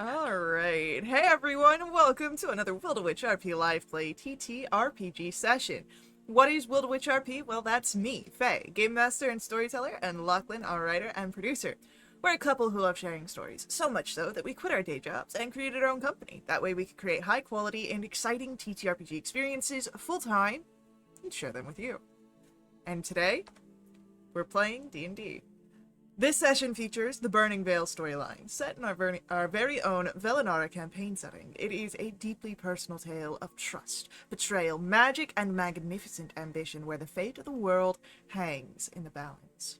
Alright, hey everyone, welcome to another Wildewitch RP Live Play TTRPG session. What is Wildewitch RP? Well, that's me, Faye, Game Master and Storyteller, and Lachlan, our writer and producer. We're a couple who love sharing stories, so much so that we quit our day jobs and created our own company. That way we could create high quality and exciting TTRPG experiences full-time and share them with you. And today, we're playing D&D. This session features the Burning Veil storyline, set in our very own Velinara campaign setting. It is a deeply personal tale of trust, betrayal, magic, and magnificent ambition where the fate of the world hangs in the balance.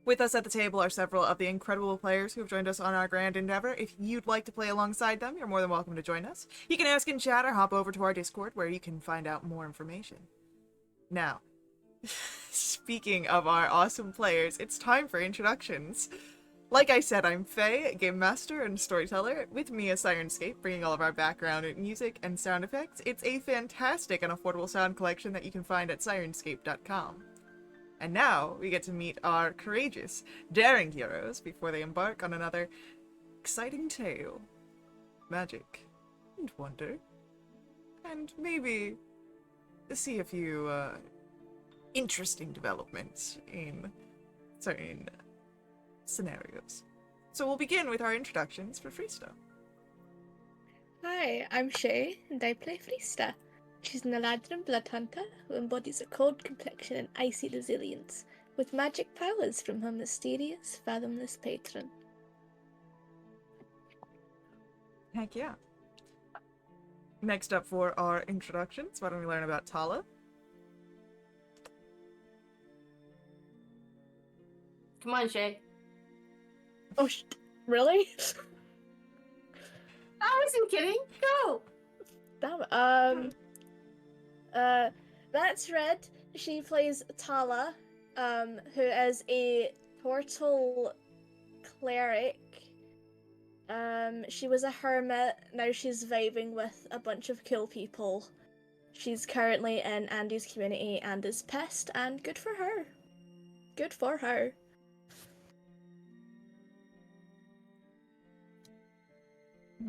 With us at the table are several of the incredible players who have joined us on our grand endeavor. If you'd like to play alongside them, you're more than welcome to join us. You can ask in chat or hop over to our Discord where you can find out more information. Now, speaking of our awesome players, it's time for introductions. Like I said, I'm Faye, Game Master and Storyteller. With me is Sirenscape, bringing all of our background music and sound effects. It's a fantastic and affordable sound collection that you can find at sirenscape.com. And now, we get to meet our courageous, daring heroes before they embark on another exciting tale. Magic and wonder. And maybe see a few, interesting developments in certain scenarios. So we'll begin with our introductions for Freesta. Hi, I'm Shay, and I play Freesta. She's an Eladrin bloodhunter who embodies a cold complexion and icy resilience, with magic powers from her mysterious, fathomless patron. Heck yeah. Next up for our introductions, why don't we learn about Tala? Come on, Shay. Oh, really? I wasn't kidding. Go. Damn. That's Red. She plays Tala, who is a portal cleric. She was a hermit, now she's vibing with a bunch of cool people. She's currently in Andy's community and is pissed, and good for her. Good for her.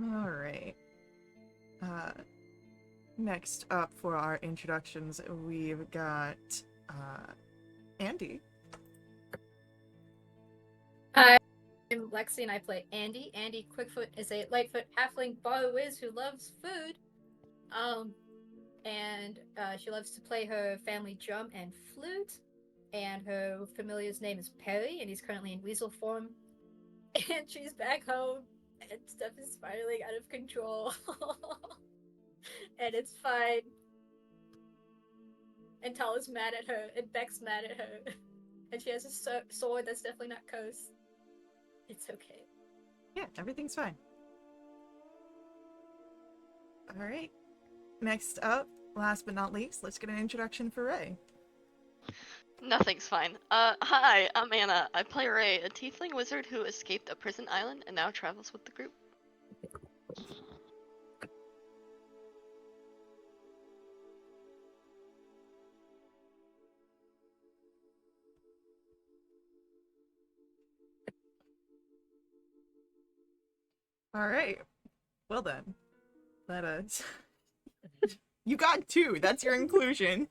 Alright. Next up for our introductions, we've got Andy. Hi, I'm Lexi and I play Andy. Andy Quickfoot is a Lightfoot halfling bar whiz who loves food. And she loves to play her family drum and flute. And her familiar's name is Perry, and he's currently in weasel form. And she's back home, and stuff is spiraling out of control. And it's fine. And Tala's mad at her, and Beck's mad at her. And she has a sword that's definitely not cursed. It's okay. Yeah, everything's fine. Alright. Next up, last but not least, let's get an introduction for Ray. Nothing's fine. Hi, I'm Anna. I play Ray, a tiefling wizard who escaped a prison island and now travels with the group. Alright. Well then. Let us... You got 2! That's your inclusion!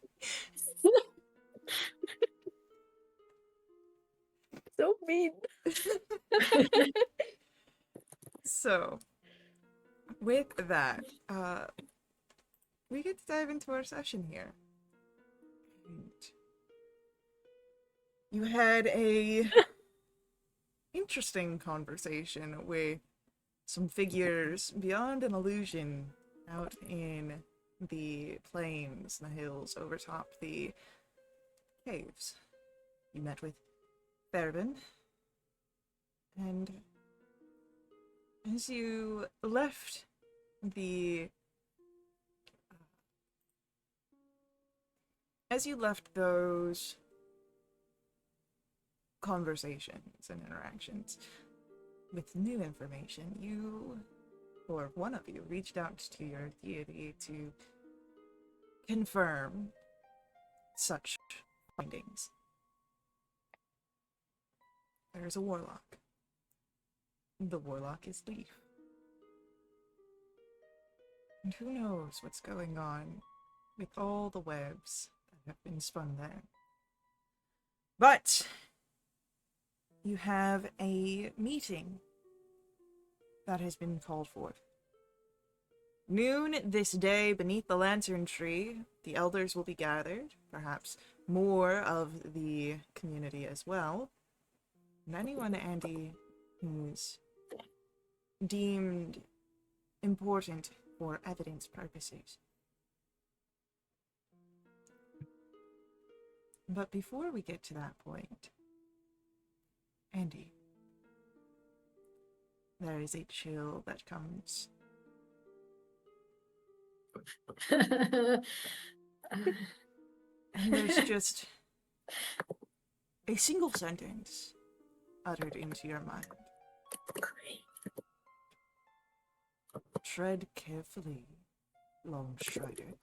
So mean. So, with that, we get to dive into our session here. And you had a interesting conversation with some figures beyond an illusion out in the plains, the hills, overtop the caves. You met with Fairvin, and as you left those conversations and interactions with new information, you, or one of you, reached out to your deity to confirm such findings. There's a warlock The warlock is Leaf. And who knows what's going on with all the webs that have been spun there. But you have a meeting that has been called forth. Noon this day beneath the lantern tree, the elders will be gathered, perhaps more of the community as well. And anyone, Andy, who's deemed important for evidence purposes. But before we get to that point, Andy, there is a chill that comes. And there's just a single sentence uttered into your mind. Great. Tread carefully, Long Strider.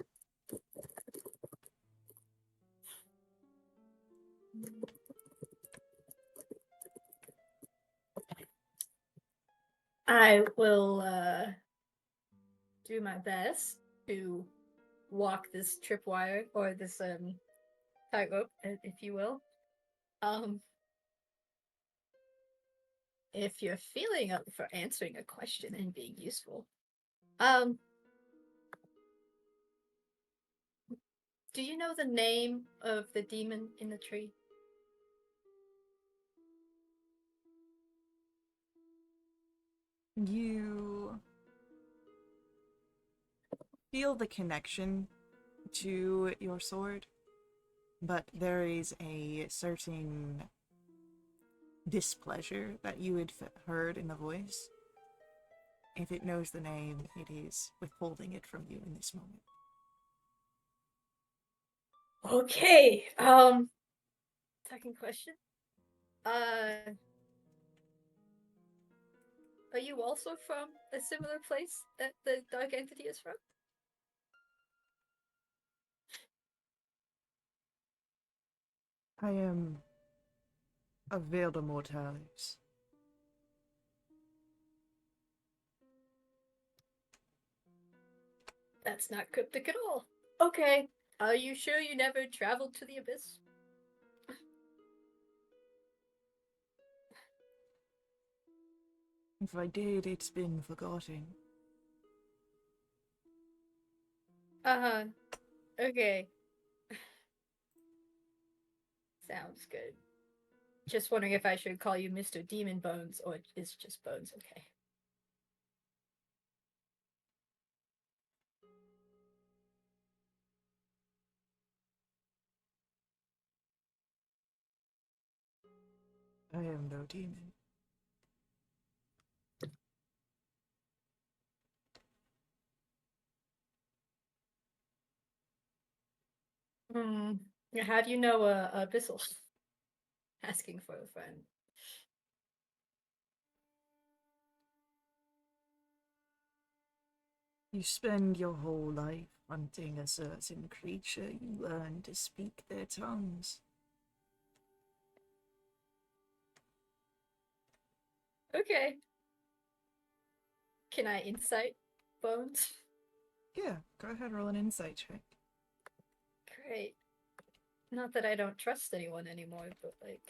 I will do my best to walk this tripwire or this tightrope, if you will. If you're feeling up for answering a question and being useful, do you know the name of the demon in the tree? You feel the connection to your sword, but there is a certain displeasure that you had heard in the voice. If it knows the name, it is withholding it from you in this moment. Okay. Second question. Are you also from a similar place that the dark entity is from? I am of Veiled Immortalis. That's not cryptic at all. Okay. Are you sure you never traveled to the abyss? If I did, it's been forgotten. Uh-huh. Okay. Sounds good. Just wondering if I should call you Mr. Demon Bones, or is just Bones okay? I am no demon. Hmm. How do you know Abyssal? Asking for a friend. You spend your whole life hunting a certain creature, you learn to speak their tongues. Okay. Can I insight Bones? Yeah, go ahead, roll an insight check. Great. Not that I don't trust anyone anymore, but like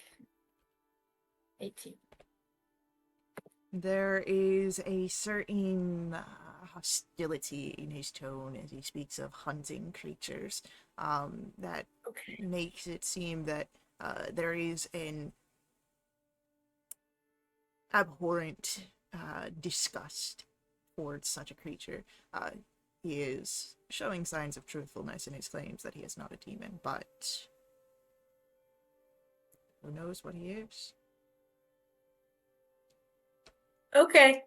18. There is a certain hostility in his tone as he speaks of hunting creatures that Okay. makes it seem that there is an abhorrent disgust towards such a creature. He is showing signs of truthfulness in his claims that he is not a demon, but who knows what he is? Okay.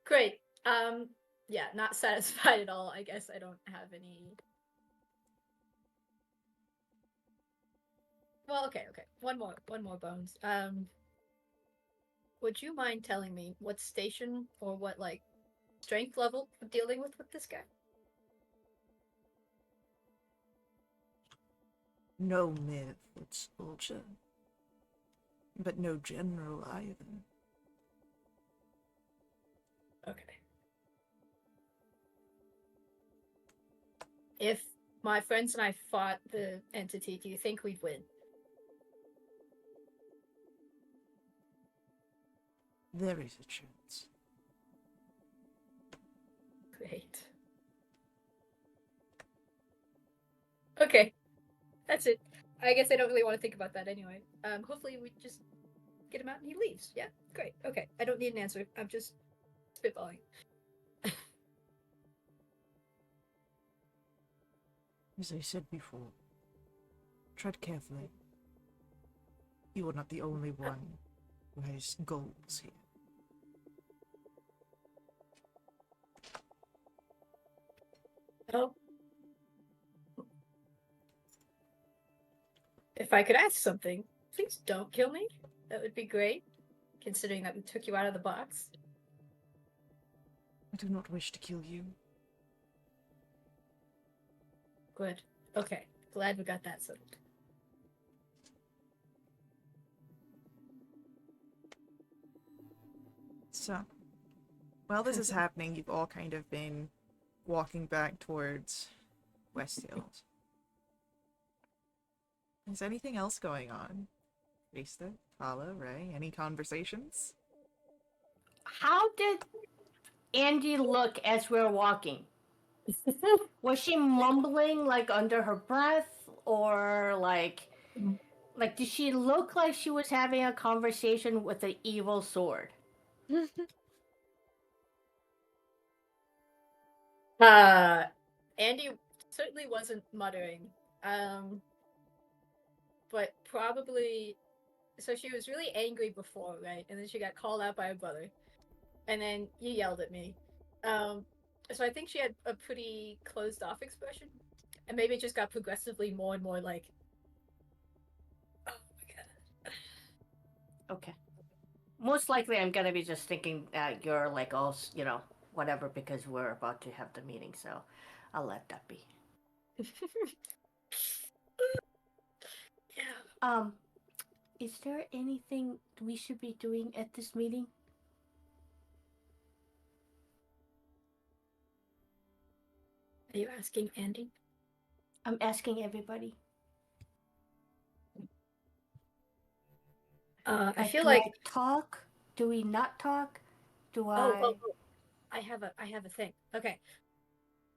Great. Yeah, not satisfied at all. I guess I don't have any. Well, okay. One more Bones. Would you mind telling me what station or what like strength level we're dealing with this guy? No myth would soldier, but no general either. if my friends and I fought the entity, do you think we'd win? There is a chance. Great. Okay, that's it. I guess I don't really want to think about that anyway. Hopefully we just get him out and he leaves. Yeah, great. Okay, I don't need an answer. I'm just spitballing. As I said before, tread carefully. You are not the only one who has goals here. Oh. If I could ask something, please don't kill me. That would be great, considering that we took you out of the box. I do not wish to kill you. Good. Okay. Glad we got that settled. So, while this is happening, you've all kind of been walking back towards West Hills. Is anything else going on? Rista, Tala, Ray, any conversations? How did Andy look as we were walking? Was she mumbling like under her breath, or like did she look like she was having a conversation with an evil sword? Andy certainly wasn't muttering. But probably, so she was really angry before, right? And then she got called out by her brother. And then you yelled at me. So I think she had a pretty closed off expression. And maybe it just got progressively more and more like, oh my god. Okay. Most likely, I'm gonna be just thinking that you're like, oh, whatever, because we're about to have the meeting. So, I'll let that be. Yeah. Is there anything we should be doing at this meeting? Are you asking Andy? I'm asking everybody. I feel do like I talk? Do we not talk? Do I? oh, I have a thing. Okay.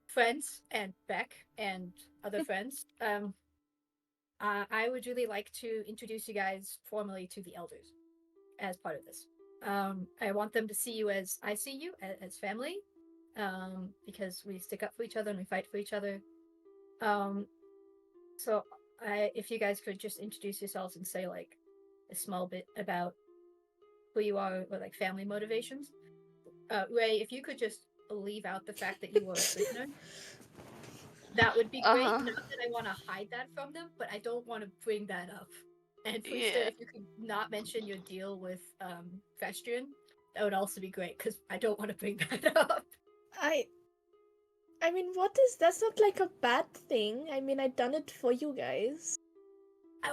Friends and Beck and other friends. I would really like to introduce you guys formally to the elders as part of this. I want them to see you as I see you, as family, because we stick up for each other and we fight for each other. So if you guys could just introduce yourselves and say like a small bit about who you are or like family motivations. Ray, if you could just leave out the fact that you were a prisoner. That would be great. Uh-huh. Not that I want to hide that from them, but I don't want to bring that up. And please, Yeah. if you could not mention your deal with Vestrian, that would also be great because I don't want to bring that up. I mean, that's not like a bad thing. I mean, I done it for you guys.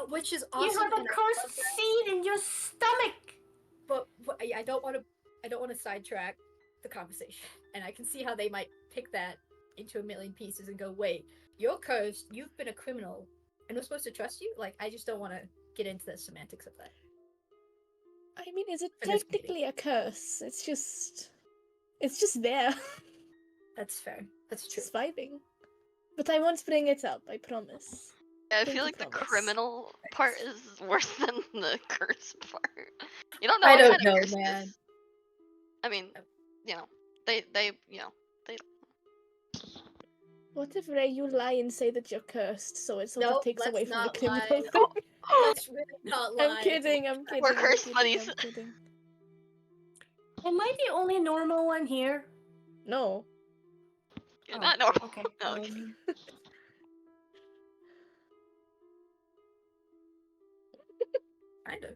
Which is awesome. You have a and I cursed love that, seed in your stomach. but I don't want to sidetrack the conversation, and I can see how they might pick that into a million pieces and go, wait, you're cursed, you've been a criminal, and we're supposed to trust you? Like, I just don't want to get into the semantics of that. I mean, is it For this technically a curse? It's just there. That's fair. That's true. Just vibing. But I won't bring it up, I promise. I Pinky feel like the promise. criminal part is worse than the curse part. You don't know I what don't kind know, of curse man. it is. I mean, they What if, Ray, you lie and say that you're cursed, so it sort No, of takes let's away from the not criminal lie. thing? Let's really not lie. I'm kidding. We're cursed buddies. I'm kidding. Am I the only normal one here? No. You're Oh, not normal. okay. No, I'm kidding. Kind of.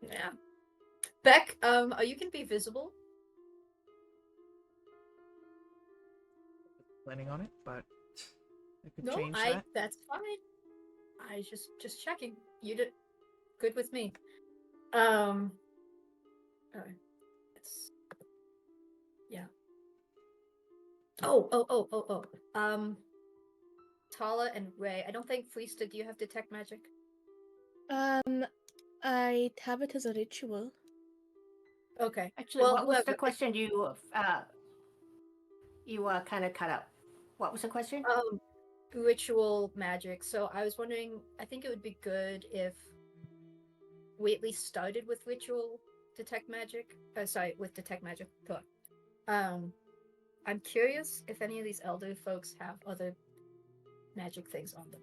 Yeah. Beck, you can be visible. Planning on it, but I could No, change that. that's fine. I just checking. You did good with me. Alright. It's yeah. Oh. Tala and Ray. I don't think Freesta, do you have detect magic? I have it as a ritual. Okay. Actually, Well, what was the whoever- question you kind of cut out? What was the question? Ritual magic. So I was wondering, I think it would be good if we at least started with ritual detect magic. Sorry, with detect magic. I'm curious if any of these elder folks have other magic things on them.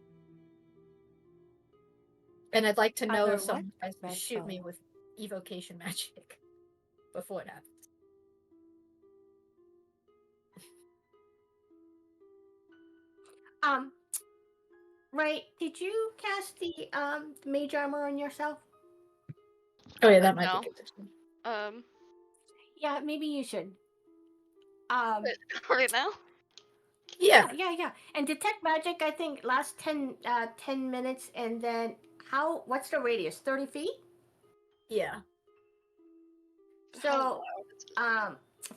And I'd like to know Other if someone what? tries to shoot me with evocation magic before it happens. Ray, did you cast the mage armor on yourself? Oh yeah, that might No. be good. Yeah, maybe you should. Right now? Yeah. Yeah. And detect magic, I think, lasts 10 minutes, and then what's the radius? 30 feet? Yeah. So,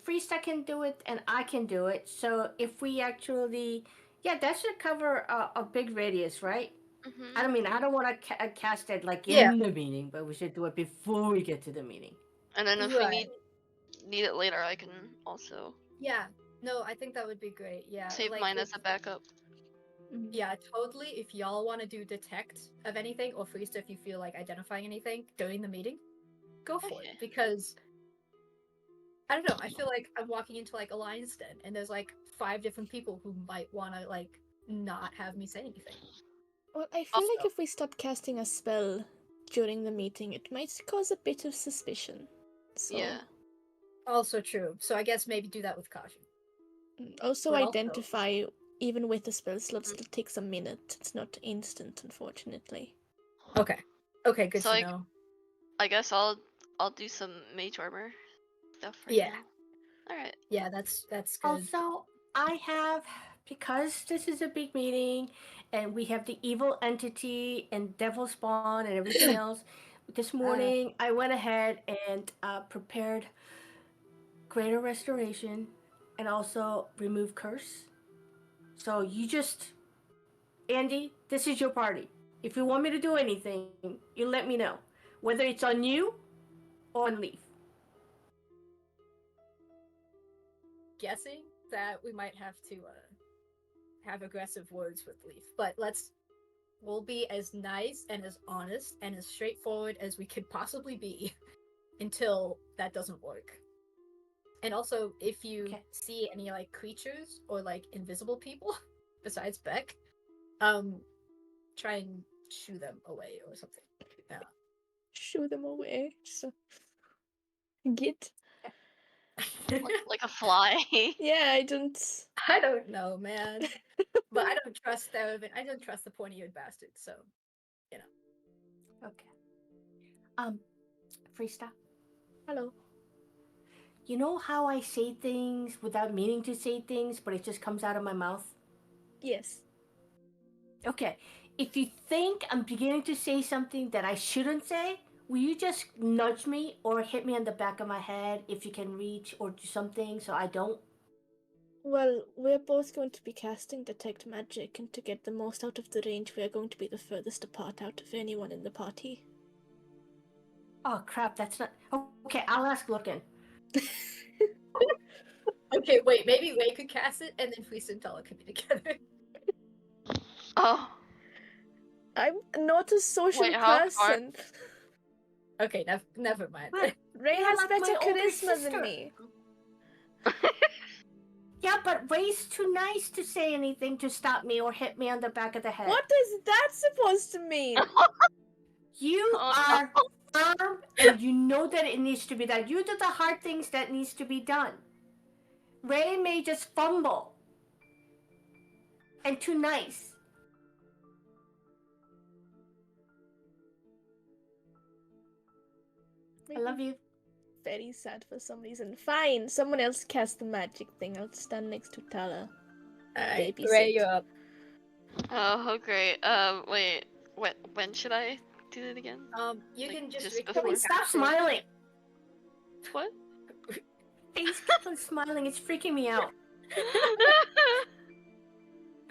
Freesta can do it, and I can do it. So if we actually, that should cover a big radius, right? Mm-hmm. I don't want to cast it like Yeah. in the meeting, but we should do it before we get to the meeting. And then if Right. we need it later, I can also Yeah. No, I think that would be great. Yeah. save like, mine as a backup. Yeah, totally. If y'all want to do detect of anything, or Freesta if you feel like identifying anything during the meeting, go for Okay. it. Because I don't know, I feel like I'm walking into like a lion's den and there's like 5 different people who might want to like not have me say anything. Well, I feel Also- like if we stop casting a spell during the meeting, it might cause a bit of suspicion. So, Yeah. Also true. So I guess maybe do that with caution. Also But also- identify, even with the spell slot, still takes a minute. It's not instant, unfortunately. Okay. Okay, good So, to like, know. I guess I'll do some mage armor stuff right Yeah. now. Alright. Yeah, that's good. Also, I have, because this is a big meeting and we have the evil entity and devil spawn and everything else, this morning I went ahead and prepared greater restoration and also remove curse. So you just, Andy, this is your party. If you want me to do anything, you let me know. Whether it's on you or on Leaf. Guessing that we might have to have aggressive words with Leaf, but we'll be as nice and as honest and as straightforward as we could possibly be until that doesn't work. And also, if you see any like creatures or like invisible people besides Beck, try and shoo them away or something. Yeah. Shoo them away. So... Git. Like a fly. Yeah, I don't know, man. But I don't trust I don't trust the pointy-eared bastards, so you know. Okay. Freesta. Hello. You know how I say things without meaning to say things, but it just comes out of my mouth? Yes. Okay. If you think I'm beginning to say something that I shouldn't say, will you just nudge me or hit me on the back of my head if you can reach, or do something so I don't? Well, we're both going to be casting Detect Magic, and to get the most out of the range, we are going to be the furthest apart out of anyone in the party. Oh crap, that's not... Okay, I'll ask Lookin. Okay, wait, maybe Ray could cast it, and then Freesta and Tala could be together. Oh. I'm not a social Wait, how far? person. Okay, never mind. What? Ray You're has like better my older charisma than sister. me. Yeah, but Ray's too nice to say anything to stop me or hit me on the back of the head. What is that supposed to mean? You are firm, and you know that it needs to be done. You do the hard things that needs to be done. Ray may just fumble. And too nice. I love you. Very sad for some reason. Fine, someone else cast the magic thing. I'll stand next to Tala. Alright, Babysit. Ray, you're up. Oh, great. Wait. When should I do it again? You Like, can just just record before? Hey, stop smiling. What? Face keep on smiling. It's freaking me out.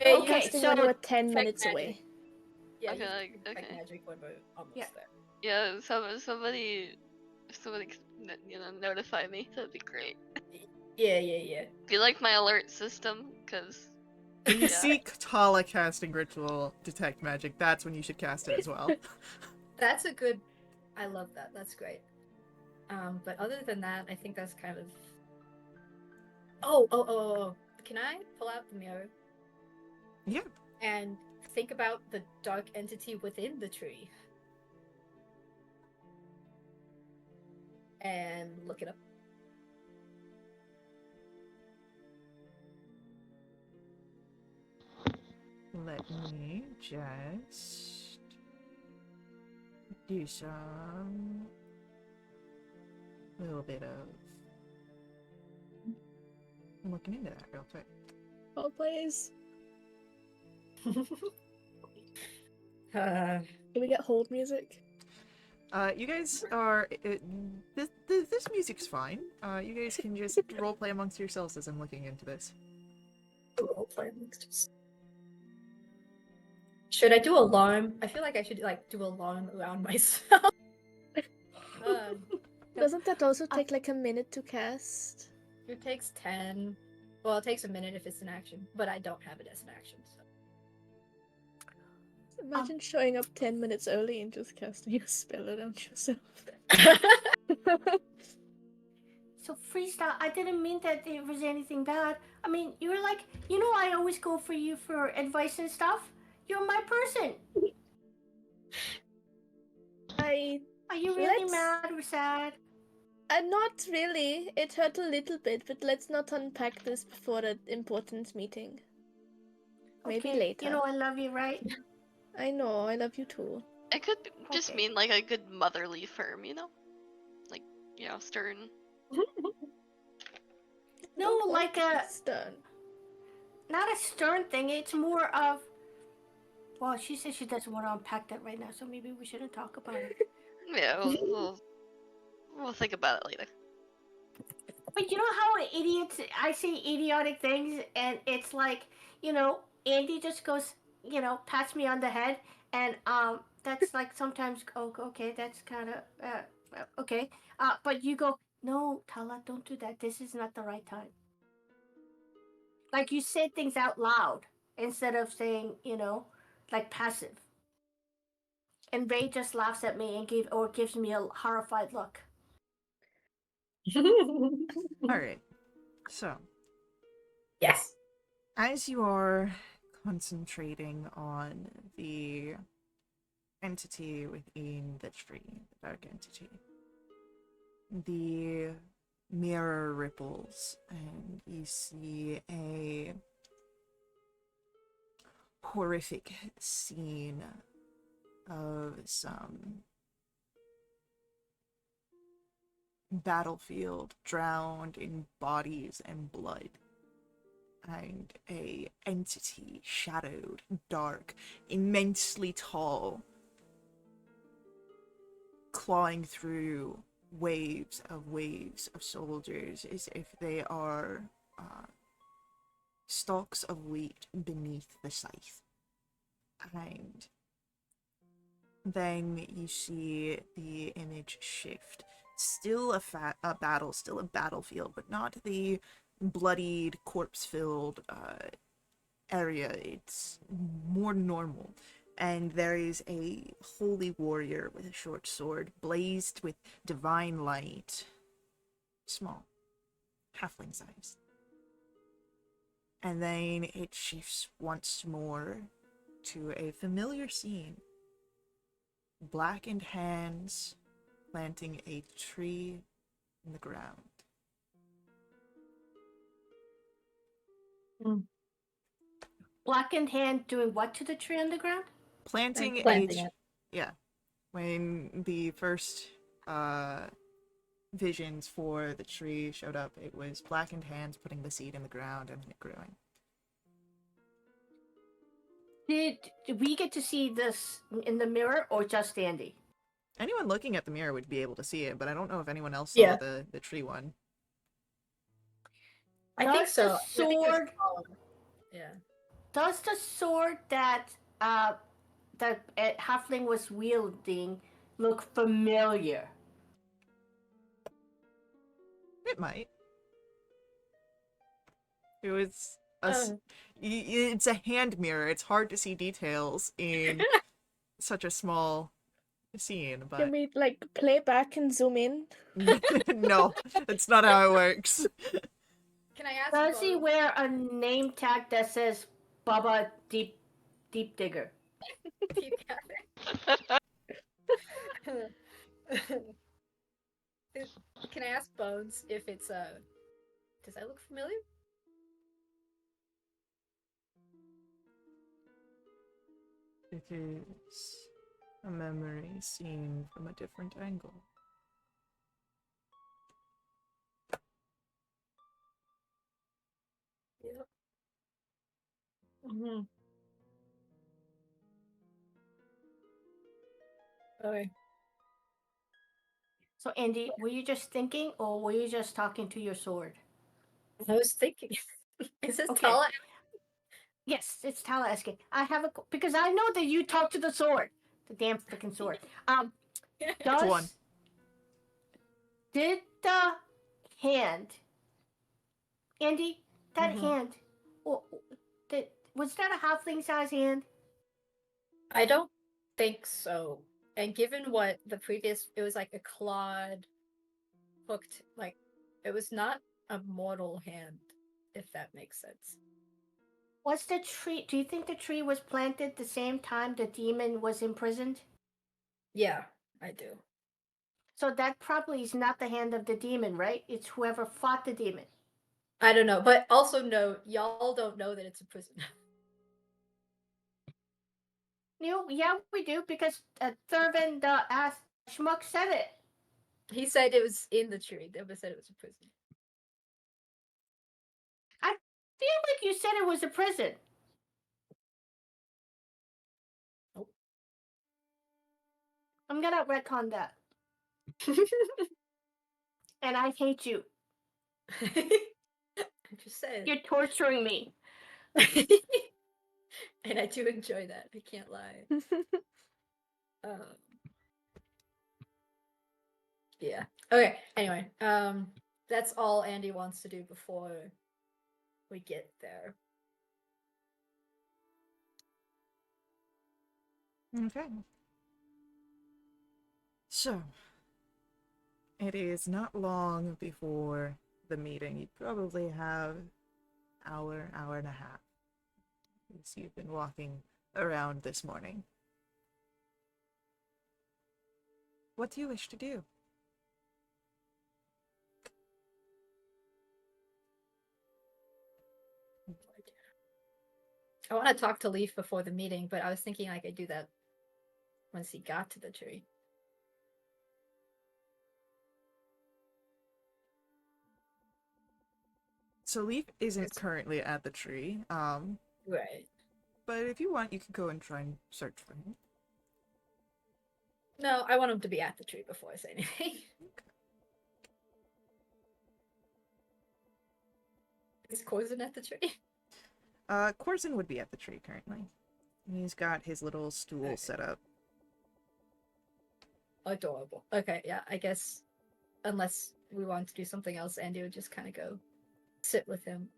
Yeah, you Okay, Casting so when we're 10 detect minutes magic. away. Yeah, Okay, you like, detect okay. magic when we're almost Yeah. there. Yeah, somebody, notify me. That'd be great. Yeah. Do you like my alert system? Cause When you Yeah. see Katala casting ritual detect magic, that's when you should cast it as well. That's a good. I love that. That's great. But other than that, I think that's kind of. Oh. Can I pull out the mirror Yeah. and think about the dark entity within the tree? And look it up. Let me just do some little bit of looking into that real quick. Oh, please. Uh, Can we get hold music? You guys are this music's fine. You guys can just roleplay amongst yourselves as I'm looking into this. should I do alarm? I feel like I should do alarm around myself. Doesn't that also take like a minute to cast? It takes 10. Well, it takes a minute if it's an action, but I don't have it as an action. So. Imagine showing up 10 minutes early and just casting a spell around yourself. So Freestyle, I didn't mean that there was anything bad. I mean, you were like, I always go for you for advice and stuff. You're my person. Are you really mad or sad? Not really. It hurt a little bit, but let's not unpack this before an important meeting. Maybe Okay, later. You know I love you, right? I know, I love you too. it could just Okay. mean like a good motherly firm, like stern. No, Don't like want to a be stern. not a stern thing. It's more of. Well, she says she doesn't want to unpack that right now, so maybe we shouldn't talk about it. Yeah, we'll think about it later. But you know how I say idiotic things, and it's like, Andy just goes, pats me on the head, and that's like sometimes, oh, okay, that's kind of, okay. But you go, no, Tala, don't do that. This is not the right time. Like you say things out loud instead of saying, like passive. And Ray just laughs at me and gives me a horrified look. Alright. So, Yes. as you are concentrating on the entity within the tree, the dark entity, the mirror ripples and you see a horrific scene of some battlefield drowned in bodies and blood, and a entity, shadowed, dark, immensely tall, clawing through waves of soldiers as if they are stalks of wheat beneath the scythe. And then you see the image shift. Still a battle, still a battlefield, but not the bloodied, corpse-filled area. It's more normal. And there is a holy warrior with a short sword, blazed with divine light. Small. Halfling size. And then it shifts once more to a familiar scene. Blackened hands planting a tree in the ground. Blackened hand doing what to the tree on the ground? Planting it. Yeah. When the first visions for the tree showed up, it was blackened hands putting the seed in the ground and it growing. Did we get to see this in the mirror or just Andy? Anyone looking at the mirror would be able to see it, but I don't know if anyone else saw Yeah. the tree one. I think Does so. the I think it was sword- Colin. Yeah. does the sword that the halfling was wielding look familiar? It might. It was Oh. it's a hand mirror. It's hard to see details in such a small scene, Can but we like play back and zoom in? no, that's not how it works. Can I ask Does he Bones? wear a name tag that says Baba Deep Digger? Deep Can I ask Bones if it's does that look familiar? It is a memory seen from a different angle. Yeah. Mm-hmm. Okay. So, Andy, were you just thinking, or were you just talking to your sword? I was thinking, is this Okay. Tala? Yes, it's Tala asking. I have a because I know that you talk to the sword, the damn freaking sword. It's one. Did the hand, Andy, that Mhm. hand, or was that a halfling size hand? I don't think so. And given what the previous, it was like a clawed, hooked, like it was not a mortal hand, if that makes sense. Was the tree? Do you think the tree was planted the same time the demon was imprisoned? Yeah, I do. So that probably is not the hand of the demon, right? It's whoever fought the demon. I don't know, but also note, y'all don't know that it's a prison. Yeah, we do because Thurvin the ass schmuck said it. He said it was in the tree. Never said it was a prison. I feel like you said it was a prison. Nope. I'm gonna retcon that. And I hate you. I'm just saying. You're torturing me. And I do enjoy that. I can't lie. Yeah. Okay. Anyway, that's all Andy wants to do before we get there. Okay. So, it is not long before the meeting. You probably have hour and a half. As you've been walking around this morning. What do you wish to do? I want to talk to Leaf before the meeting, but I was thinking I could do that once he got to the tree. So Leaf isn't currently at the tree. Right. But if you want, you could go and try and search for him. No, I want him to be at the tree before I say anything. Is Corzin at the tree? Corzin would be at the tree currently. He's got his little stool Okay. set up. Adorable. Okay, yeah, I guess unless we want to do something else, Andy would just kind of go sit with him.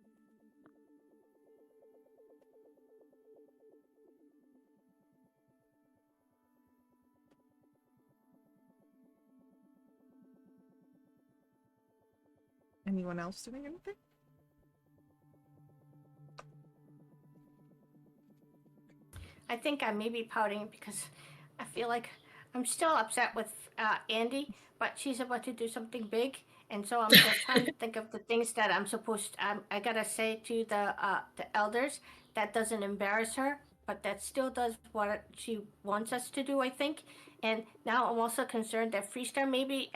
Anyone else doing anything? I think I may be pouting because I feel like I'm still upset with Andy, but she's about to do something big, and so I'm just trying to think of the things that I'm supposed. I gotta say to the elders that doesn't embarrass her, but that still does what she wants us to do. I think, and now I'm also concerned that Freestar may be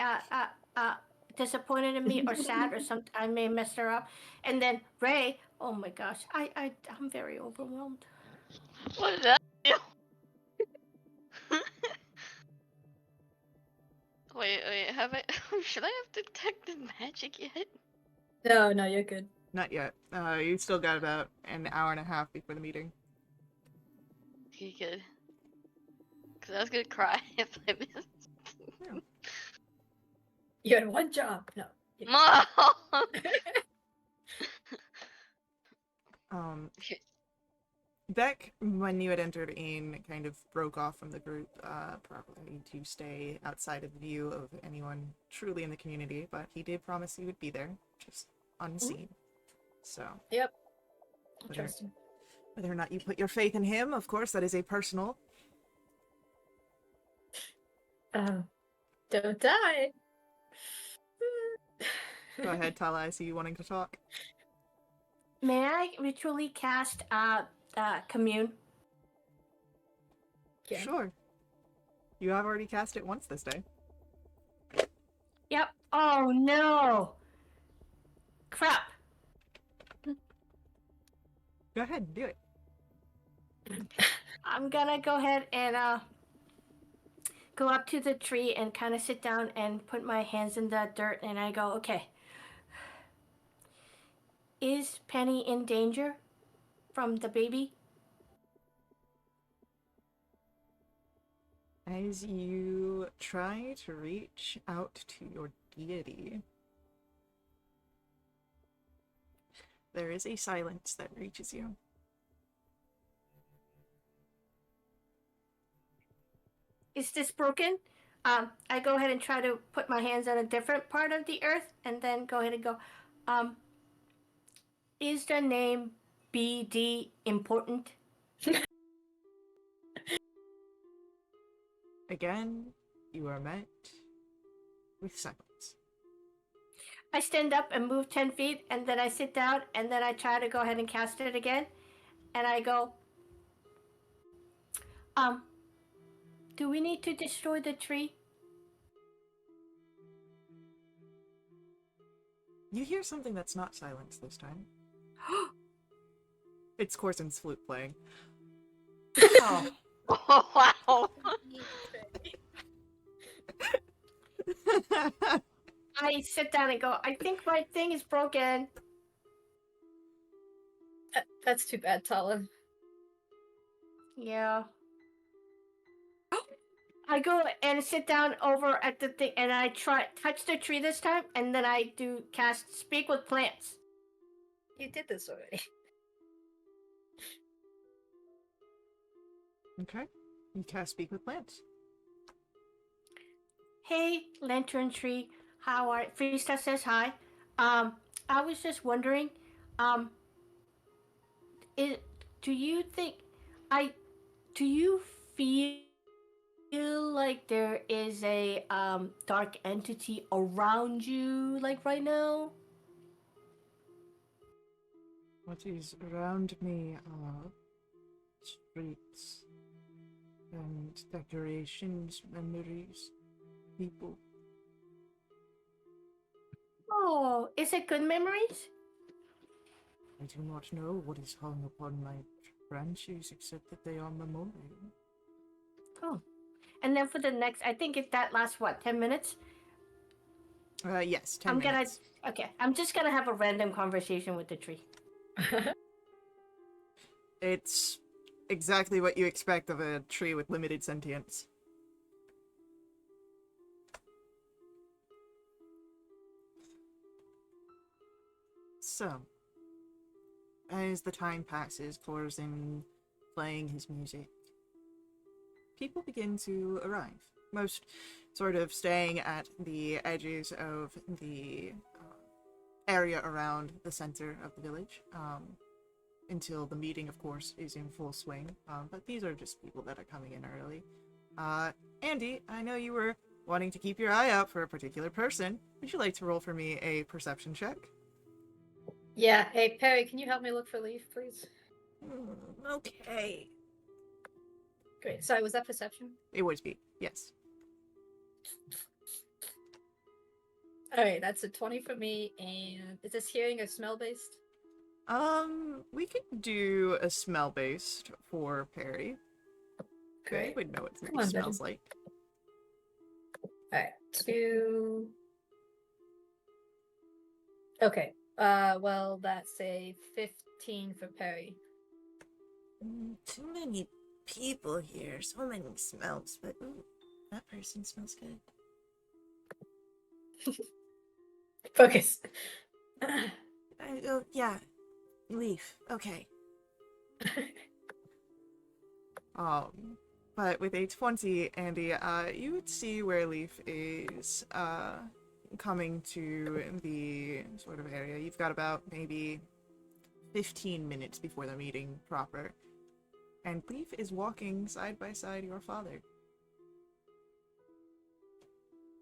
disappointed in me or sad or something. I may mess her up, and then Ray. Oh my gosh, I'm very overwhelmed. What did that do? Wait, have I? Should I have detected magic yet? No, you're good. Not yet. You still got about an hour and a half before the meeting. Okay, good. Cause I was gonna cry if I missed. You had one job. No. Okay. Beck, when you had entered in, kind of broke off from the group, probably to stay outside of view of anyone truly in the community, but he did promise he would be there, just unseen. So, Yep. I Whether- trust him. whether or not you put your faith in him, of course, that is a personal. Don't die. Go ahead, Tala, I see you wanting to talk. May I ritually cast commune? Okay. Sure. You have already cast it once this day. Yep. Oh no! Crap. Go ahead and do it. I'm gonna go ahead and go up to the tree and kind of sit down and put my hands in the dirt, and I go, okay. Is Penny in danger from the baby? As you try to reach out to your deity, there is a silence that reaches you. Is this broken? I go ahead and try to put my hands on a different part of the earth, and then go ahead and go, is the name BD important? Again, you are met with silence. I stand up and move 10 feet, and then I sit down, and then I try to go ahead and cast it again. And I go, do we need to destroy the tree? You hear something that's not silence this time. It's Corsin's flute playing. Oh. Oh wow. I sit down and go, I think my thing is broken. That's too bad, Tala. Yeah. I go and sit down over at the thing, and I touch the tree this time, and then I do cast Speak with Plants. You did this already. Okay. You cast Speak with Plants. Hey, Lantern Tree, how are Freesta says hi. I was just wondering, do you feel like there is a dark entity around you, like right now? What is around me are streets and decorations, memories, people. Oh, is it good memories? I do not know what is hung upon my branches except that they are memorial. Oh. And then for the next, I think that lasts what, 10 minutes? Yes, 10 minutes. Okay, I'm just gonna have a random conversation with the tree. It's exactly what you expect of a tree with limited sentience. So, as the time passes, Corsin playing his music, people begin to arrive. Most sort of staying at the edges of the area around the center of the village, until the meeting, of course, is in full swing. But these are just people that are coming in early. Andy, I know you were wanting to keep your eye out for a particular person. Would you like to roll for me a perception check? Yeah. Hey, Perry, can you help me look for Leaf, please? Okay. Great. Sorry, was that perception? It would be, yes. Alright, that's a 20 for me, and is this hearing or smell based? We could do a smell based for Perry. Perry Great. would know what Come food on, smells baby. like. Alright, 2. Okay. Well, that's a 15 for Perry. Too many people here, so many smells, but ooh, that person smells good. Focus. Oh, yeah, Leaf, okay. But with a 20, Andy, you would see where Leaf is, coming to the sort of area. You've got about maybe 15 minutes before the meeting proper. And Leaf is walking side by side your father.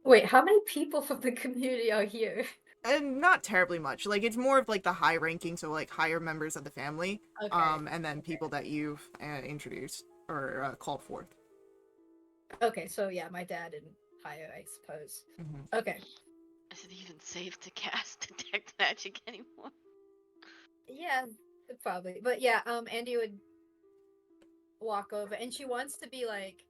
Wait, how many people from the community are here? And not terribly much. Like, it's more of, like, the high ranking, so, like, higher members of the family. Okay. And then people that you've introduced or called forth. Okay, so yeah, my dad and higher, I suppose. Mm-hmm. Okay. Is it even safe to cast detect magic anymore? Yeah, probably. But yeah, Andy would walk over, and she wants to be like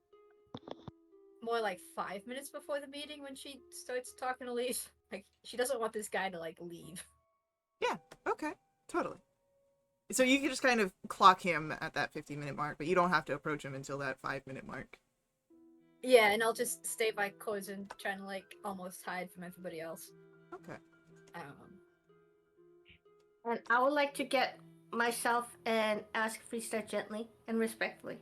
more like 5 minutes before the meeting when she starts talking to Leaf. Like, she doesn't want this guy to like leave. Yeah, okay, totally. So you can just kind of clock him at that 15-minute mark, but you don't have to approach him until that 5-minute mark. Yeah, and I'll just stay by Corzin, trying to like almost hide from everybody else. Okay. And I would like to get myself and ask Freestar gently and respectfully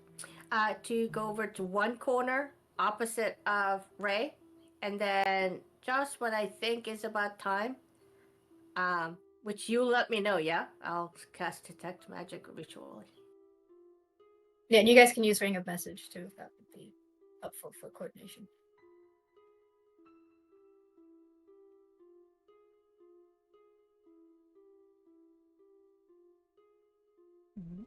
to go over to one corner opposite of Ray, and then just when I think is about time, which you let me know, yeah? I'll cast Detect Magic ritually. Yeah, and you guys can use Ring of Message too, if that would be helpful for coordination. Mm-hmm.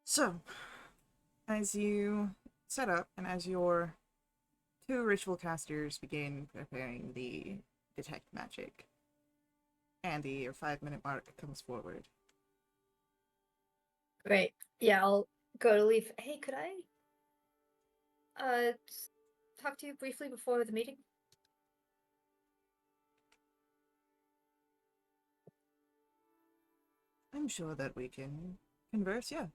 So, as you set up and as your two ritual casters begin preparing the detect magic, Andy, your 5-minute mark comes forward. Great. Yeah, I'll go to Leaf. Hey, could I talk to you briefly before the meeting? I'm sure that we can converse, yeah.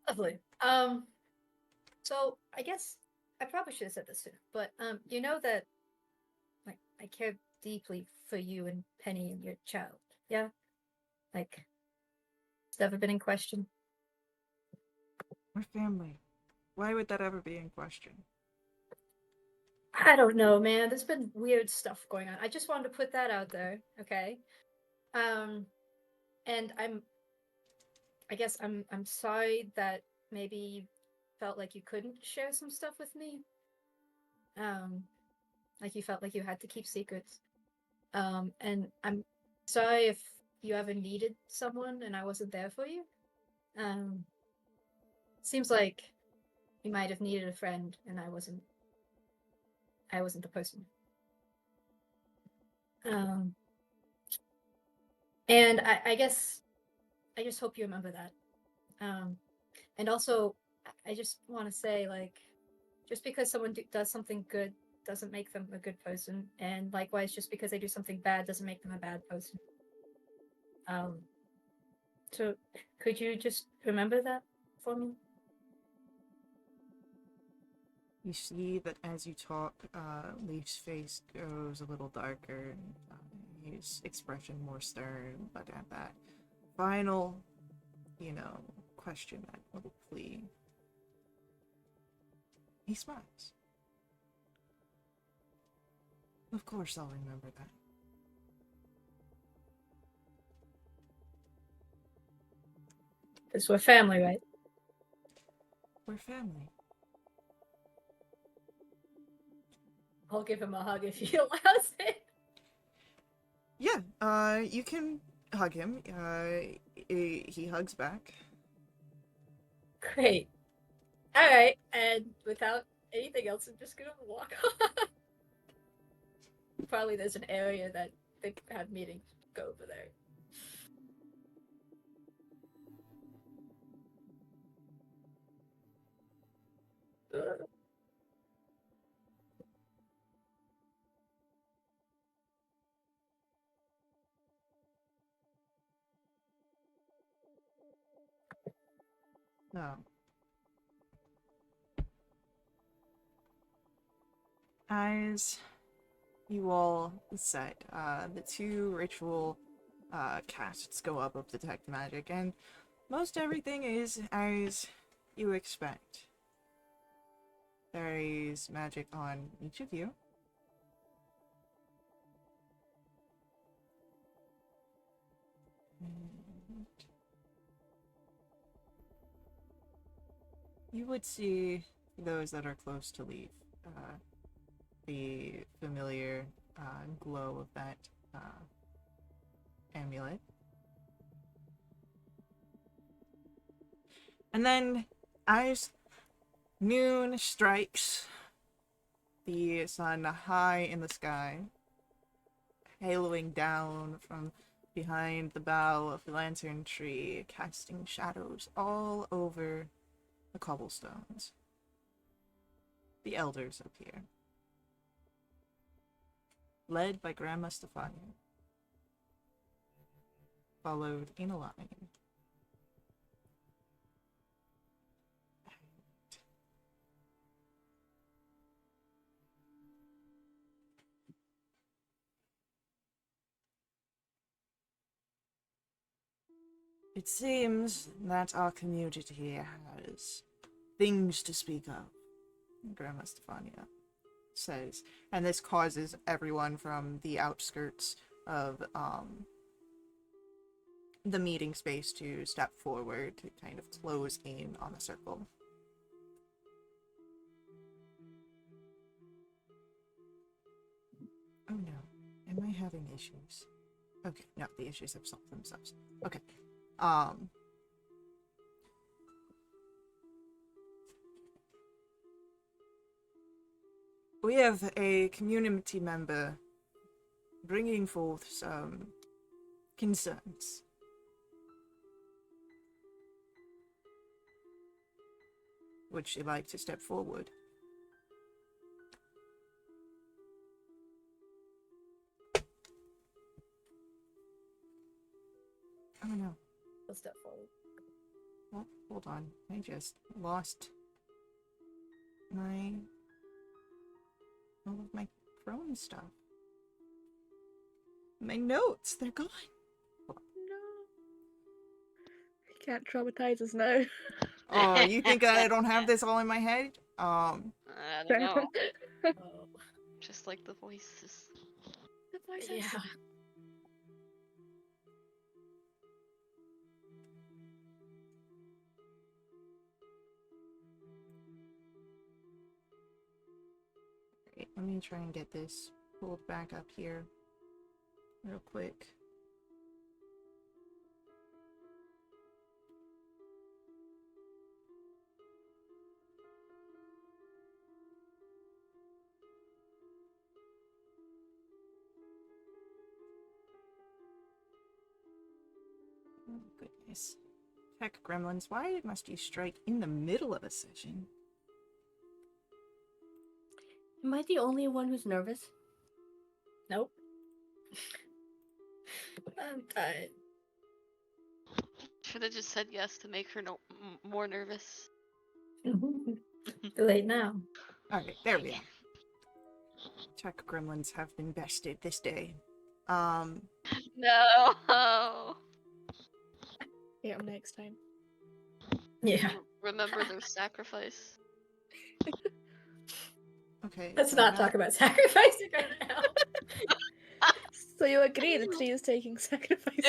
Lovely. So I guess I probably should have said this sooner, but you know that like I care deeply for you and Penny and your child. Yeah? Like it's never been in question. We're family. Why would that ever be in question? I don't know, man. There's been weird stuff going on. I just wanted to put that out there, okay? And I guess I'm sorry that maybe you felt like you couldn't share some stuff with me. Um, like you felt like you had to keep secrets. And I'm sorry if you ever needed someone and I wasn't there for you. Um, seems like you might have needed a friend and I wasn't the person. Um, and I guess I just hope you remember that. And also I just want to say like just because someone does something good doesn't make them a good person, and likewise just because they do something bad doesn't make them a bad person. So could you just remember that for me? You see that as you talk, Leaf's face goes a little darker, and his expression more stern, but at that final, question, that little plea, he smiles. Of course I'll remember that. Because we're family, right? We're family. I'll give him a hug if he allows it. Yeah, you can hug him. He hugs back. Great. All right, and without anything else, I'm just gonna walk on. Probably there's an area that they have meetings. Go over there. No. As you all said, the two ritual casts go up of detect magic, and most everything is as you expect. There is magic on each of you. And you would see those that are close to leave. The familiar glow of that amulet. And then, as noon strikes, the sun high in the sky, haloing down from behind the bough of the lantern tree, casting shadows all over the cobblestones. The elders appear, led by Grandma Stefania, followed in a line. It seems that our community has things to speak of, Grandma Stefania says, and this causes everyone from the outskirts of the meeting space to step forward to kind of close in on the circle. Oh no, am I having issues? Okay, no, the issues have solved themselves. Okay, we have a community member bringing forth some concerns. Would she like to step forward? Oh no. We'll step forward. Oh, hold on. I just lost all of my crone stuff. My notes, they're gone. No. You can't traumatize us now. Oh, you think I don't have this all in my head? I don't know. Oh. Just like the voices. The voices. Yeah. Wait, let me try and get this pulled back up here real quick. Oh, goodness. Heck, gremlins, why must you strike in the middle of a session? Am I the only one who's nervous? Nope. I'm tired. Should have just said yes to make her more nervous. Too late now. Alright, there we are. Check gremlins have been bested this day. No. Get them next time. Yeah. Remember their sacrifice. Okay. Let's so not now- talk about sacrificing right now. So you agree the tree is taking sacrifice?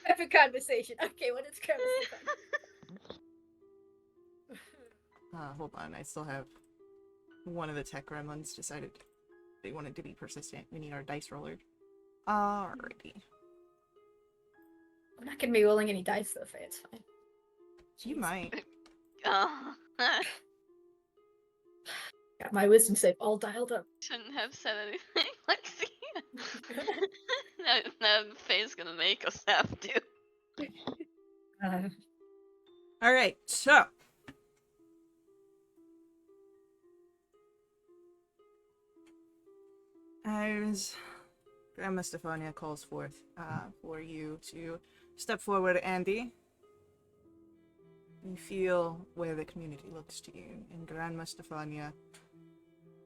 Private conversation. Okay, what is conversation? Hold on, I still have one of the tech gremlins decided they wanted to be persistent. We need our dice roller. Alrighty. I'm not gonna be rolling any dice though, Faye. It's fine. You Jeez. might. Oh. Got my wisdom save all dialed up. Shouldn't have said anything, Lexi. now Faye's gonna make us have to. Alright, so. As Grandma Stefania calls forth for you to step forward, Andy. You feel where the community looks to you, and Grandma Stefania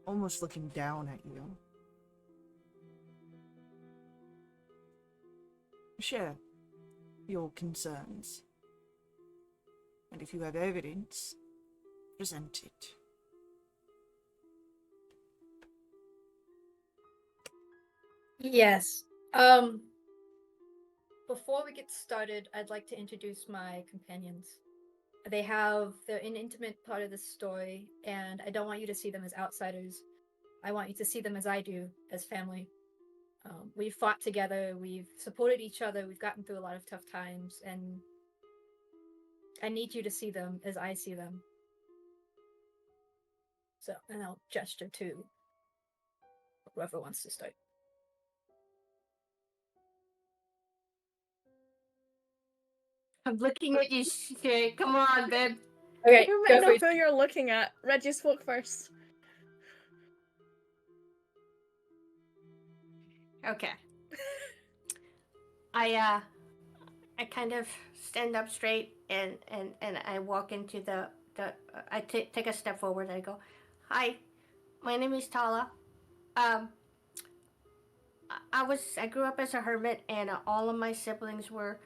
almost looking down at you. Share your concerns. And if you have evidence, present it. Yes. Before we get started, I'd like to introduce my companions. They're an intimate part of this story, and I don't want you to see them as outsiders. I want you to see them as I do, as family. We've fought together, we've supported each other, we've gotten through a lot of tough times, and I need you to see them as I see them. So, and I'll gesture to whoever wants to start. I'm looking at you, Shay. Come on, babe. Okay, You go might know for who you're looking at. Reggie spoke first. Okay. I kind of stand up straight and I walk into I take a step forward and I go, "Hi, my name is Tala. I grew up as a hermit, and all of my siblings were,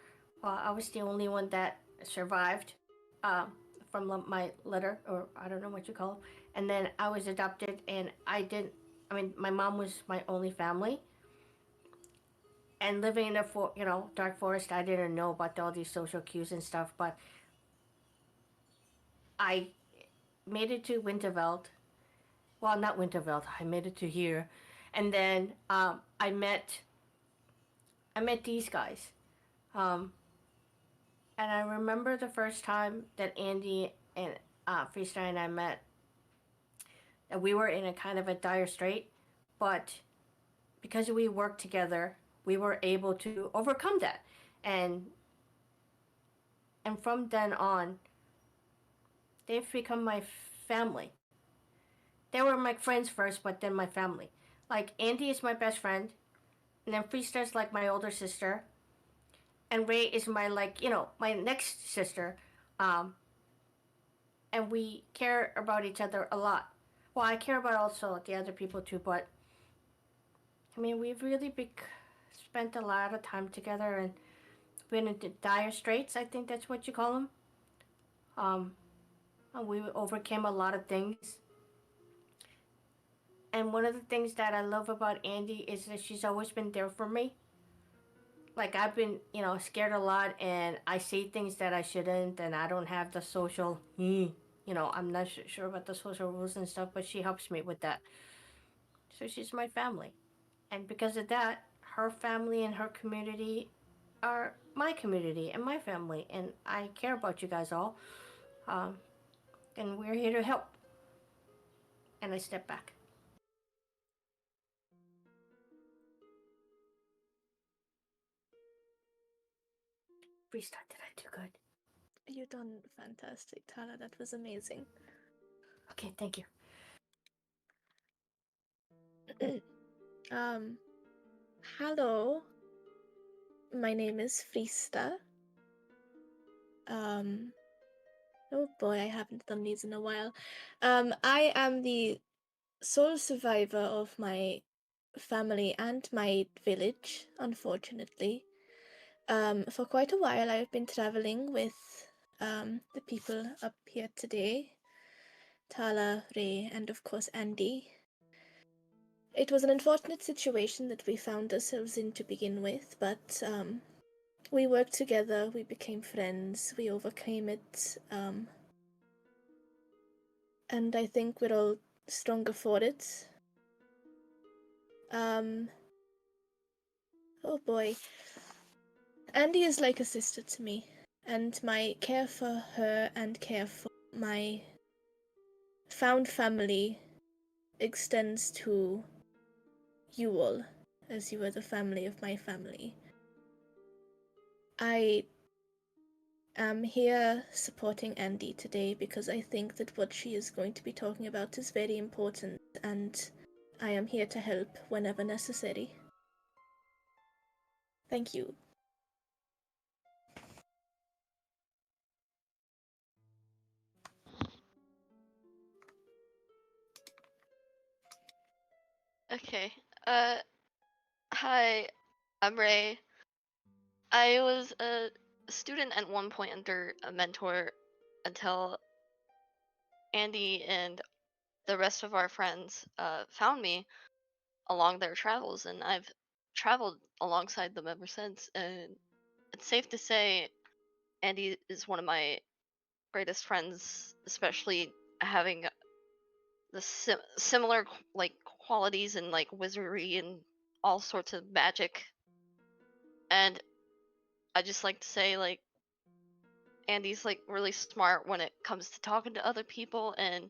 I was the only one that survived from my litter, or I don't know what you call them. And then I was adopted, and my mom was my only family. And living in a dark forest, I didn't know about all these social cues and stuff, but I made it to Winterveld. Well, not Winterveld. I made it to here, and then I met these guys. And I remember the first time that Andy and Freestyle and I met, that we were in a kind of a dire strait, but because we worked together, we were able to overcome that. And from then on, they've become my family. They were my friends first, but then my family. Like, Andy is my best friend, and then Freestyle's like my older sister, and Ray is my, my next sister. And we care about each other a lot. Well, I care about also the other people too, but I mean, we've really spent a lot of time together and been in dire straits. I think that's what you call them. And we overcame a lot of things. And one of the things that I love about Andy is that she's always been there for me. Like, I've been, scared a lot, and I say things that I shouldn't, and I don't have the social, I'm not sure about the social rules and stuff, but she helps me with that. So she's my family. And because of that, her family and her community are my community and my family. And I care about you guys all. And we're here to help. And I step back. Restart, did I do good? You done fantastic, Tala. That was amazing. Okay, thank you. Hello. My name is Frista. Oh boy, I haven't done these in a while. I am the sole survivor of my family and my village, unfortunately. For quite a while, I've been traveling with the people up here today, Tala, Ray, and of course Andy. It was an unfortunate situation that we found ourselves in to begin with, but we worked together, we became friends, we overcame it, and I think we're all stronger for it. Oh boy. Andy is like a sister to me, and my care for her and care for my found family extends to you all, as you are the family of my family. I am here supporting Andy today because I think that what she is going to be talking about is very important, and I am here to help whenever necessary. Thank you. Okay. Hi, I'm Ray. I was a student at one point under a mentor until Andy and the rest of our friends found me along their travels, and I've traveled alongside them ever since. And it's safe to say Andy is one of my greatest friends, especially having the similar like qualities and like wizardry and all sorts of magic. And I just like to say like Andy's like really smart when it comes to talking to other people and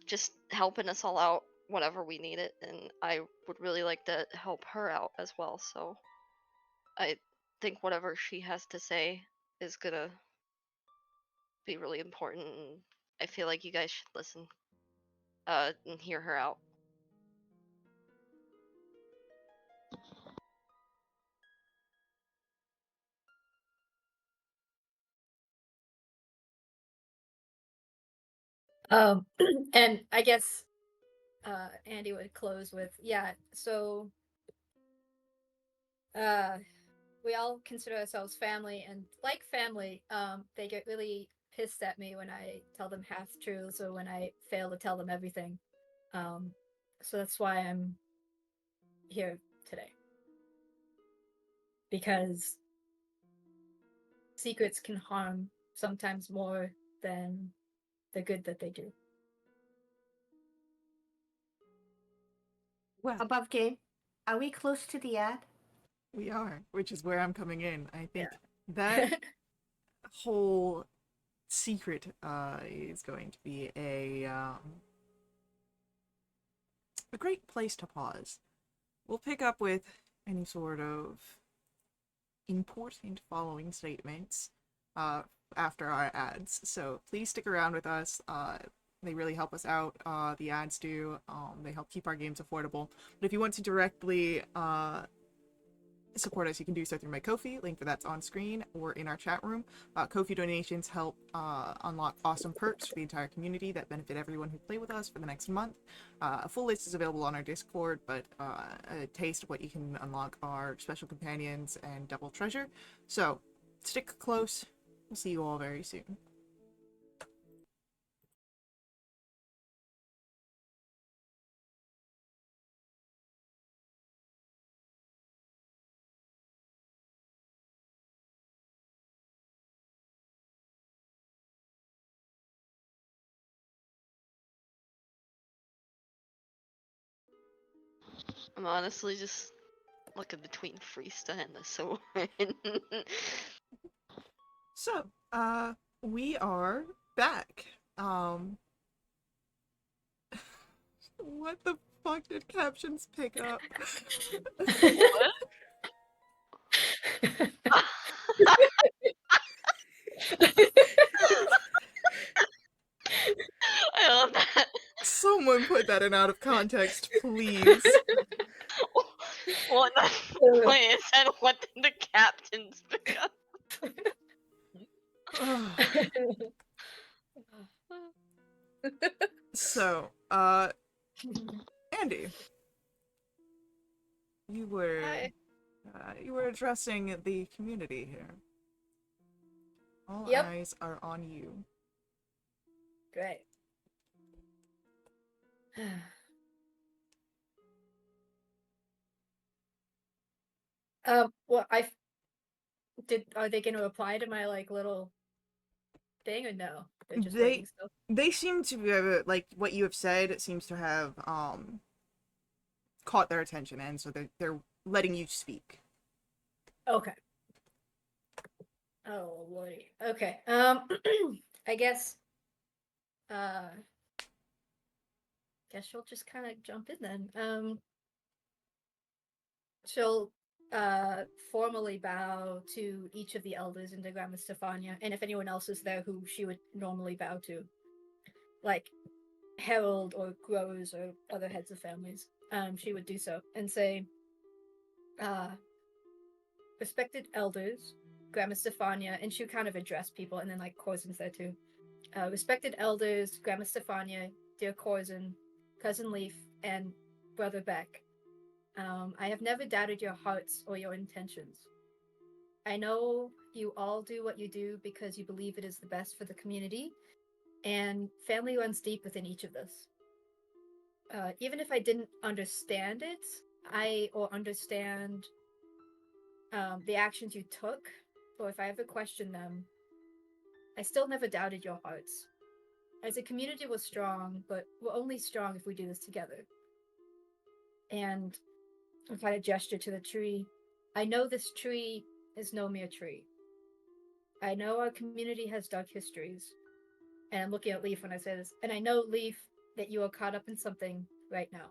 just helping us all out whenever we need it, and I would really like to help her out as well. So I think whatever she has to say is gonna be really important, and I feel like you guys should listen and hear her out. And I guess Andy would close with, yeah, so we all consider ourselves family, and like family, they get really pissed at me when I tell them half truths or when I fail to tell them everything. So that's why I'm here today. Because secrets can harm sometimes more than the good that they do. Well, Above game, are we close to the ad? we are, which is where I'm coming in. I think Yeah. that whole secret is going to be a great place to pause. We'll pick up with any sort of important following statements after our ads. So please stick around with us. They really help us out. The ads do. They help keep our games affordable. But if you want to directly support us, you can do so through my Ko-fi, link for that's on screen or in our chat room. Ko-fi donations help unlock awesome perks for the entire community that benefit everyone who play with us for the next month. A full list is available on our Discord, but a taste of what you can unlock are special companions and double treasure. So stick close. We'll see you all very soon. I'm honestly just looking between Freesta and the sword. So, we are back. What the fuck did captions pick up? What? I love that. Someone put that in out of context, please. Well, that's the point. It said, "What did the captains pick up?" So, Andy, you were Hi. you were addressing the community here. All Yep. eyes are on you. Great. Well, are they going to reply to my like little thing or no? They're just waiting still. They seem to like what you have said. It seems to have caught their attention, and so they're letting you speak. Okay. Oh lordy. Okay. I guess she'll just kind of jump in then. She'll formally bow to each of the elders in the Grandma Stefania, and if anyone else is there who she would normally bow to, like Harold or growers or other heads of families, she would do so and say, respected elders, Grandma Stefania, and she would kind of address people, and then like Corzin's there too. Respected elders, Grandma Stefania, dear Corzin, Cousin Leaf, and Brother Beck, I have never doubted your hearts or your intentions. I know you all do what you do because you believe it is the best for the community, and family runs deep within each of us. Even if I didn't understand it, or understand the actions you took, or if I ever questioned them, I still never doubted your hearts. As a community, we're strong, but we're only strong if we do this together. And I kind of gesture to the tree. I know this tree is no mere tree. I know our community has dark histories. And I'm looking at Leaf when I say this. And I know, Leaf, that you are caught up in something right now.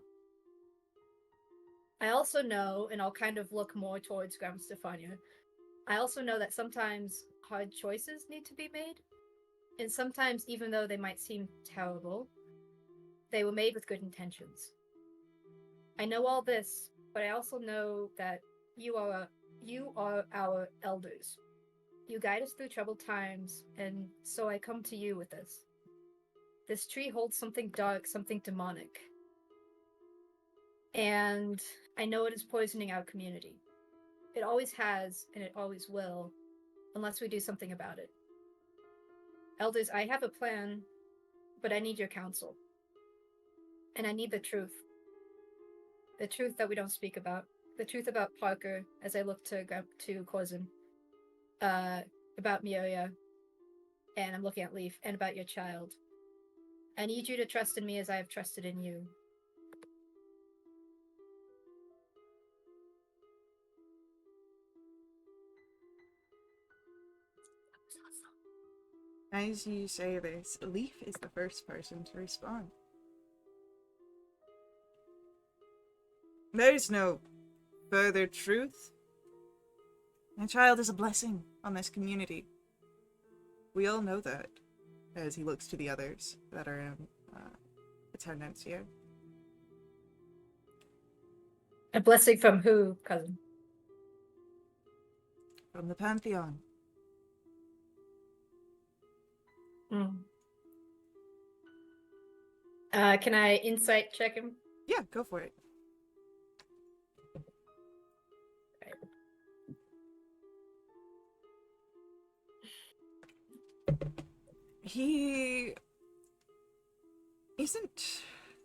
I also know, and I'll kind of look more towards Grandma Stefania, I also know that sometimes hard choices need to be made. And sometimes, even though they might seem terrible, they were made with good intentions. I know all this, but I also know that you are our elders. You guide us through troubled times, and so I come to you with this. This tree holds something dark, something demonic. And I know it is poisoning our community. It always has, and it always will, unless we do something about it. Elders, I have a plan, but I need your counsel. And I need the truth. The truth that we don't speak about. The truth about Parker, as I look to Corzin. About Miria, and I'm looking at Leaf, and about your child. I need you to trust in me as I have trusted in you. As you say this, Leaf is the first person to respond. There's no further truth. My child is a blessing on this community. We all know that, as he looks to the others that are in attendance here. A blessing from who, cousin? From the Pantheon. Can I insight check him? Yeah, go for it. He isn't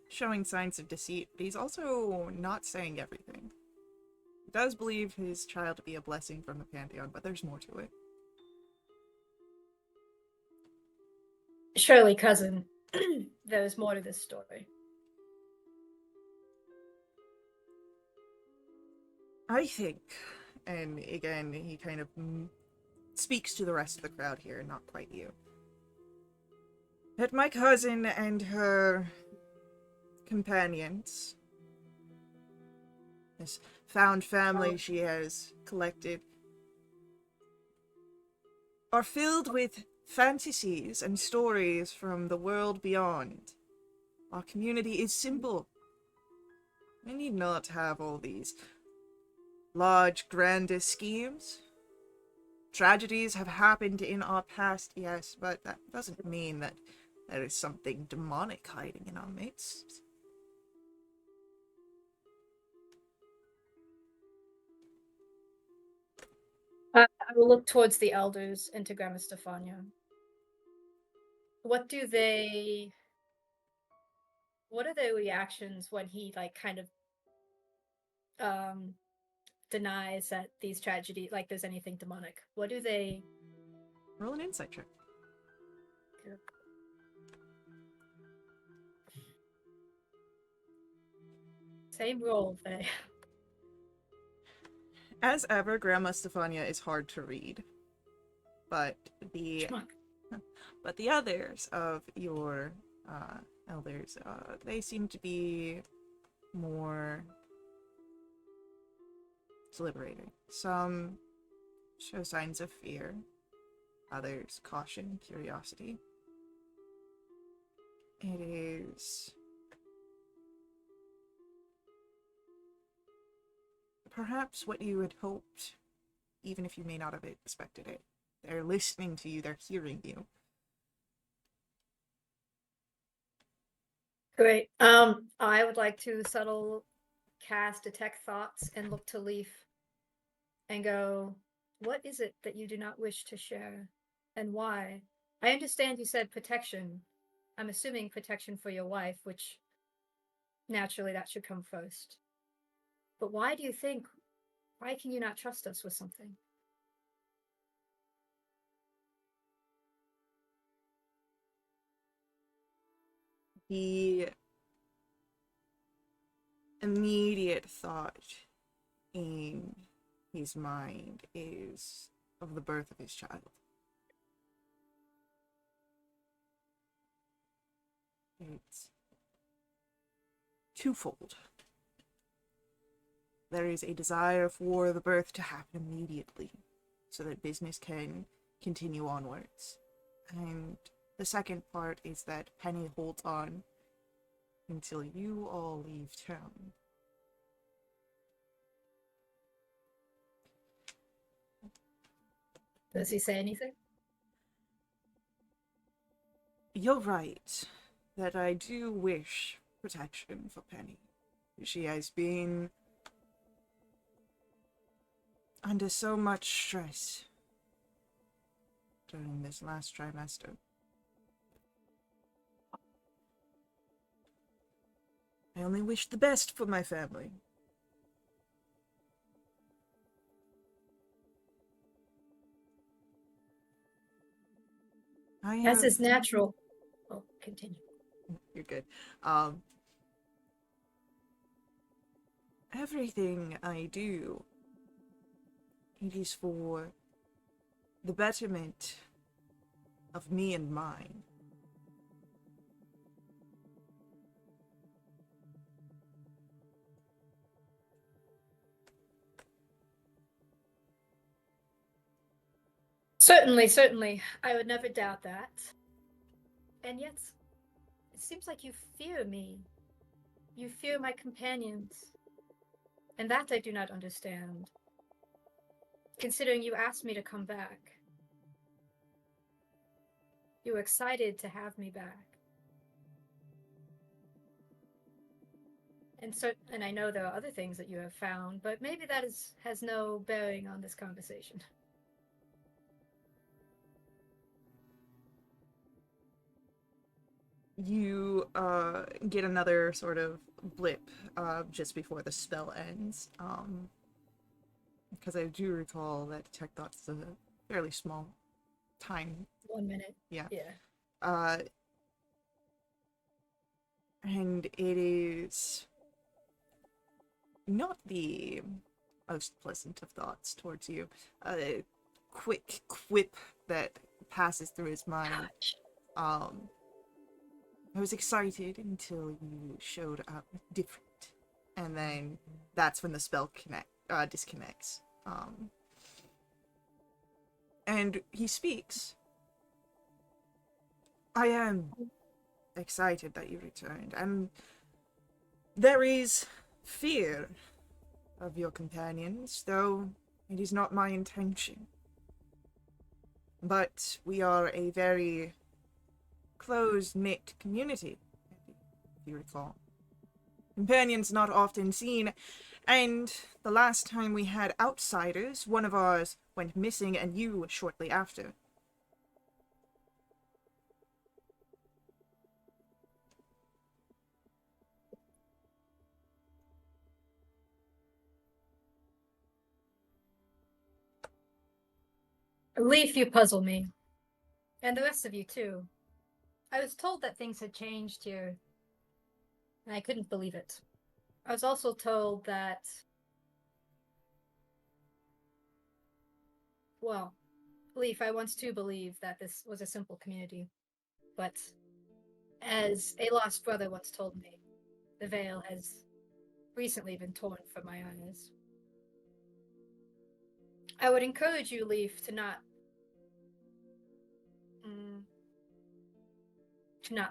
showing signs of deceit, but he's also not saying everything. He does believe his child to be a blessing from the Pantheon, but there's more to it. Surely, cousin, there's more to this story. I think, and again, he kind of speaks to the rest of the crowd here, not quite you, that my cousin and her companions, this found family she has collected, are filled with fantasies and stories from the world beyond. Our community is simple. We need not have all these large, grand schemes. Tragedies have happened in our past, yes, but that doesn't mean that there is something demonic hiding in our midst. I will look towards the elders and to Grandma Stefania. What are their reactions when he kind of denies that these tragedies, there's anything demonic? What do they... Roll an insight check. Same roll, Faye. As ever, Grandma Stefania is hard to read. But the others of your elders, they seem to be more deliberating. Some show signs of fear, others caution, curiosity. It is perhaps what you had hoped, even if you may not have expected it. They're listening to you, they're hearing you. Great. I would like to subtle cast detect thoughts and look to Leaf and go, what is it that you do not wish to share? And why? I understand you said protection. I'm assuming protection for your wife, which naturally that should come first. But why can you not trust us with something? The immediate thought in his mind is of the birth of his child. It's twofold. There is a desire for the birth to happen immediately so that business can continue onwards. And the second part is that Penny holds on until you all leave town. Does he say anything? You're right that I do wish protection for Penny. She has been under so much stress during this last trimester. I only wish the best for my family. As is natural. Oh, continue. You're good. Everything I do, it is for the betterment of me and mine. Certainly, certainly. I would never doubt that. And yet, it seems like you fear me. You fear my companions. And that I do not understand. Considering you asked me to come back. You were excited to have me back. And I know there are other things that you have found, but maybe that has no bearing on this conversation. You get another sort of blip just before the spell ends. Because I do recall that Detect Thoughts is a fairly small time. 1 minute. Yeah. Yeah. And it is not the most pleasant of thoughts towards you. A quick quip that passes through his mind. I was excited until you showed up different. And then that's when the spell disconnects. And he speaks. I am excited that you returned, and there is fear of your companions, though it is not my intention. But we are a very close-knit community, if you recall. Companions not often seen, and the last time we had outsiders, one of ours went missing, and you shortly after. Leaf, you puzzle me. And the rest of you, too. I was told that things had changed here, and I couldn't believe it. I was also told that, well, Leaf, I once too believed that this was a simple community. But as a lost brother once told me, the veil has recently been torn from my eyes. I would encourage you, Leaf, to not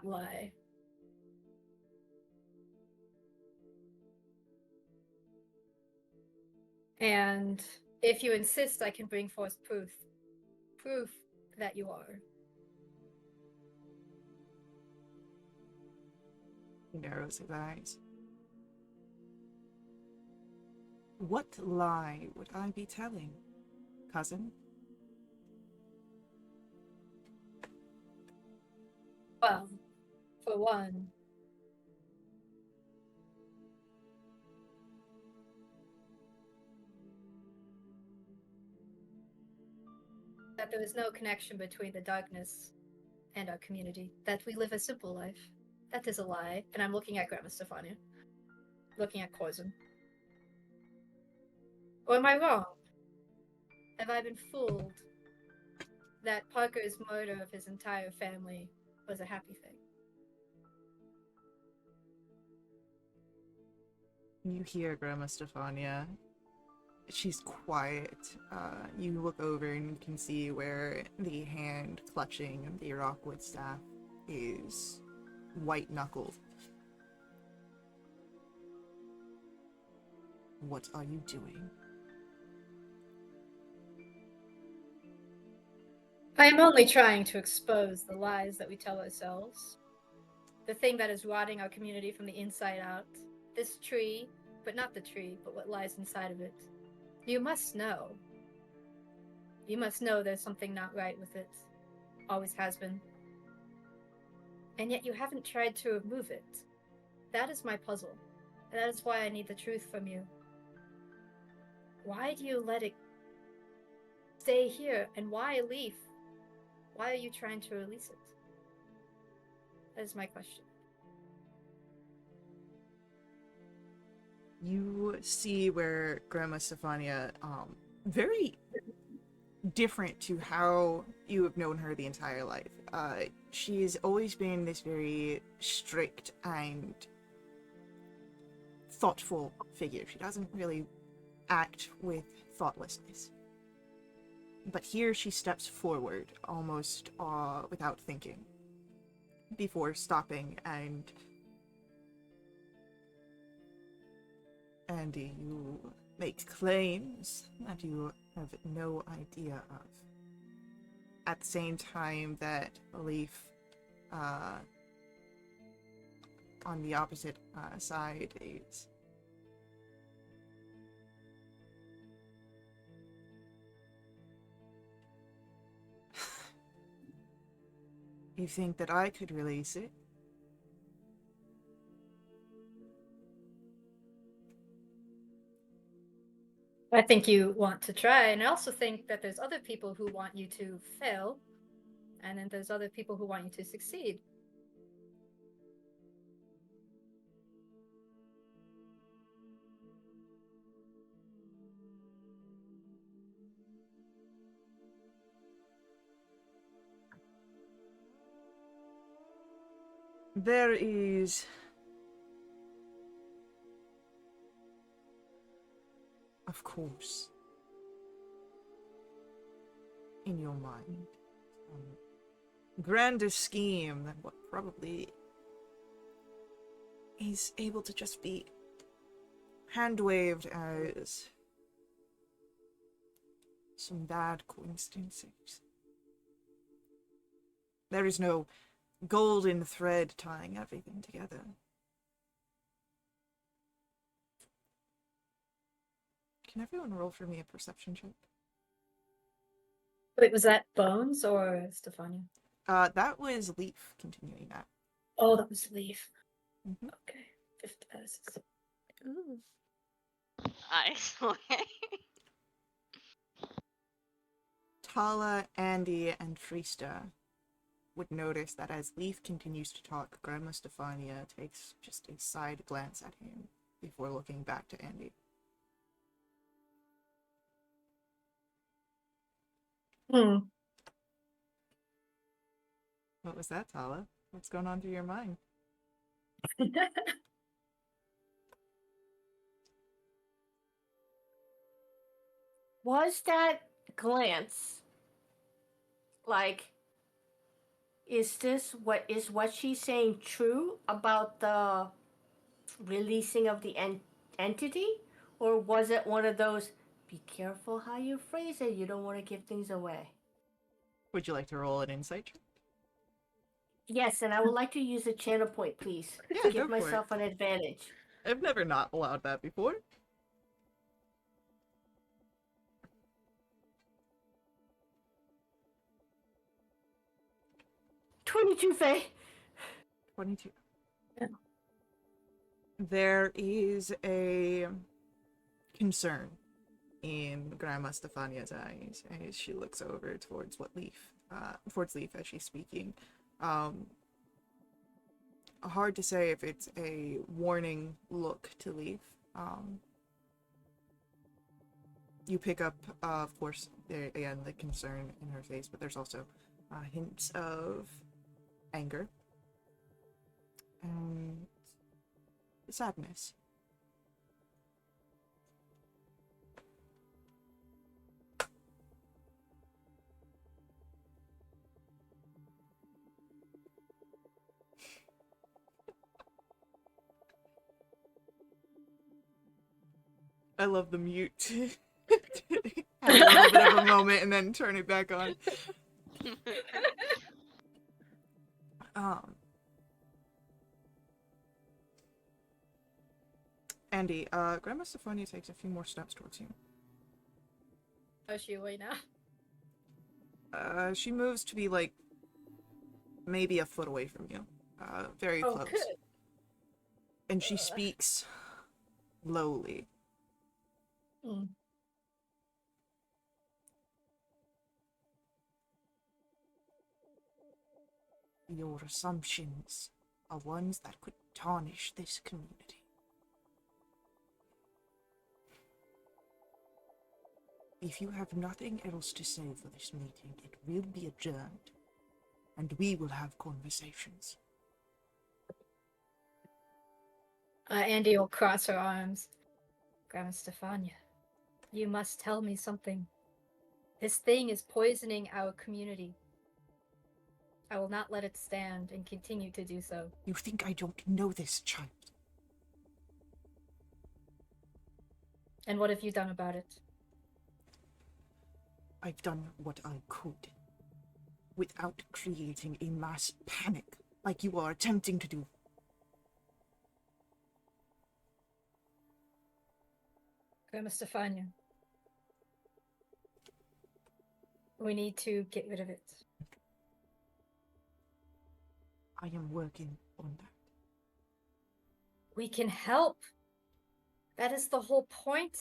lie. And if you insist, I can bring forth proof that you are. He narrows his eyes. What lie would I be telling, cousin? Well, for one, that there is no connection between the darkness and our community, that we live a simple life. That is a lie. And I'm looking at Grandma Stefania, looking at Corzin. Or am I wrong? Have I been fooled that Parker's murder of his entire family was a happy thing? You hear Grandma Stefania. She's quiet. You look over and you can see where the hand clutching the rockwood staff is white-knuckled. What are you doing? I am only trying to expose the lies that we tell ourselves. The thing that is rotting our community from the inside out. This tree, but not the tree, but what lies inside of it. You must know. You must know there's something not right with it. Always has been. And yet you haven't tried to remove it. That is my puzzle. And that is why I need the truth from you. Why do you let it stay here? And why leave? Why are you trying to release it? That is my question. You see where Grandma Stefania, very different to how you have known her the entire life. She's always been this very strict and thoughtful figure. She doesn't really act with thoughtlessness. But here she steps forward, almost without thinking, before stopping and Andy, you make claims that you have no idea of. At the same time that Leaf, on the opposite side, is you think that I could release it? I think you want to try, and I also think that there's other people who want you to fail, and then there's other people who want you to succeed. There is, of course, in your mind, grander scheme than what probably is able to just be hand-waved as some bad coincidences. There is no golden thread tying everything together. Can everyone roll for me a perception check? Wait, was that Bones or Stefania? That was Leaf continuing that. Oh, that was Leaf. Mhm. Okay. 50 passes. Ooh. Nice. Okay. Tala, Andy, and Frista would notice that as Leaf continues to talk, Grandma Stefania takes just a side glance at him before looking back to Andy. What was that, Tala? What's going on through your mind? Was that glance like, is what she's saying true about the releasing of the entity, or was it one of those be careful how you phrase it, you don't want to give things away? Would you like to roll an insight check? Yes, and I would like to use a channel point, please, Yeah, to go give for it. myself an advantage. I've never not allowed that before. $22, Faye. 22. Yeah. There is a concern in Grandma Stefania's eyes as she looks over towards towards Leaf as she's speaking. Hard to say if it's a warning look to Leaf. You pick up, of course, again, the concern in her face, but there's also hints of anger and sadness. I love the mute. Have a little bit of a moment and then turn it back on. Andy, Grandma Stefania takes a few more steps towards you. Oh, is she away now? She moves to be like maybe a foot away from you. Very Oh, close. good. And she speaks lowly. Mm. Your assumptions are ones that could tarnish this community. If you have nothing else to say for this meeting, it will be adjourned, and we will have conversations. Andy will cross her arms. Grandma Stefania, you must tell me something. This thing is poisoning our community. I will not let it stand and continue to do so. You think I don't know this, child? And what have you done about it? I've done what I could, without creating a mass panic like you are attempting to do. Grandma Stefania, we need to get rid of it. I am working on that. We can help. That is the whole point.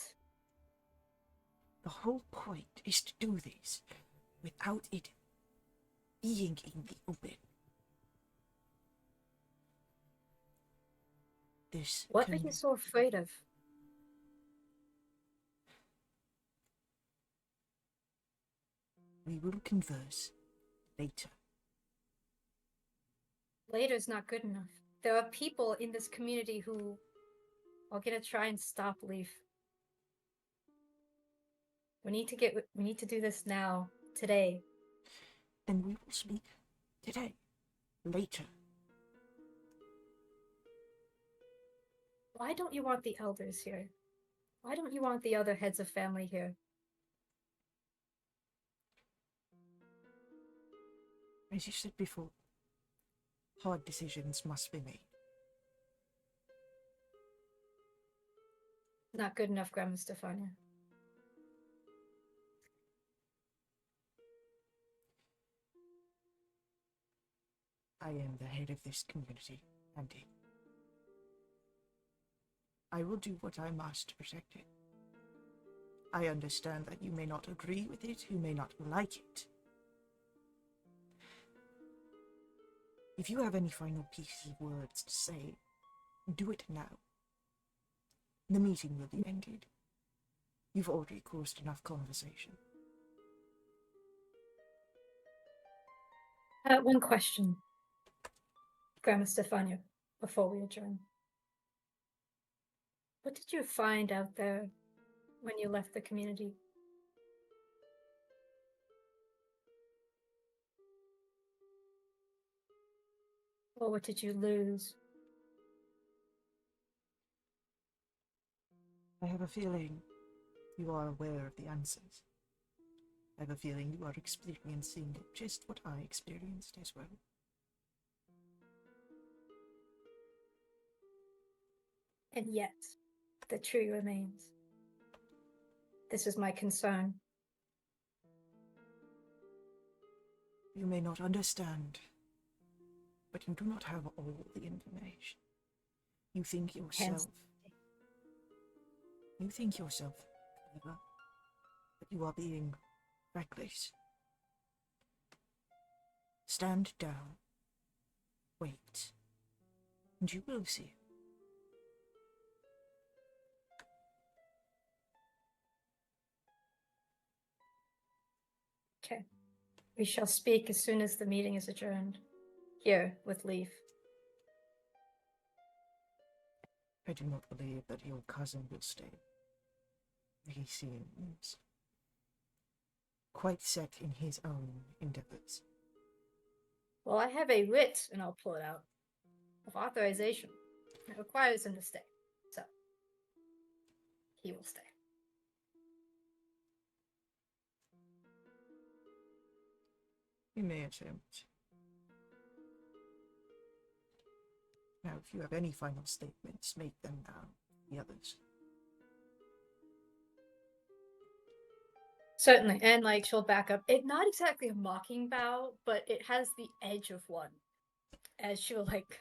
The whole point is to do this without it being in the open. What are you so afraid of? We will converse later. Later's not good enough. There are people in this community who are gonna try and stop Leaf. We need to do this now, today. Then we will speak today, later. Why don't you want the elders here? Why don't you want the other heads of family here? As you said before, hard decisions must be made. Not good enough, Grandma Stefania. I am the head of this community, Andy. I will do what I must to protect it. I understand that you may not agree with it, you may not like it. If you have any final pieces of words to say, do it now. The meeting will be ended. You've already caused enough conversation. One question, Grandma Stefania, before we adjourn. What did you find out there when you left the community? Or what did you lose? I have a feeling you are aware of the answers. I have a feeling you are experiencing just what I experienced as well. And yet, the tree remains. This is my concern. You may not understand, but you do not have all the information. You think yourself clever, but you are being reckless. Stand down, wait, and you will see. Okay. We shall speak as soon as the meeting is adjourned. Here, with Leaf. I do not believe that your cousin will stay. He seems quite set in his own endeavors. Well, I have a writ, and I'll pull it out, of authorization. It requires him to stay. So, he will stay. You may attempt. Now, if you have any final statements, make them now. The others. Certainly, and like she'll back up. It not exactly a mocking bow, but it has the edge of one. As she'll like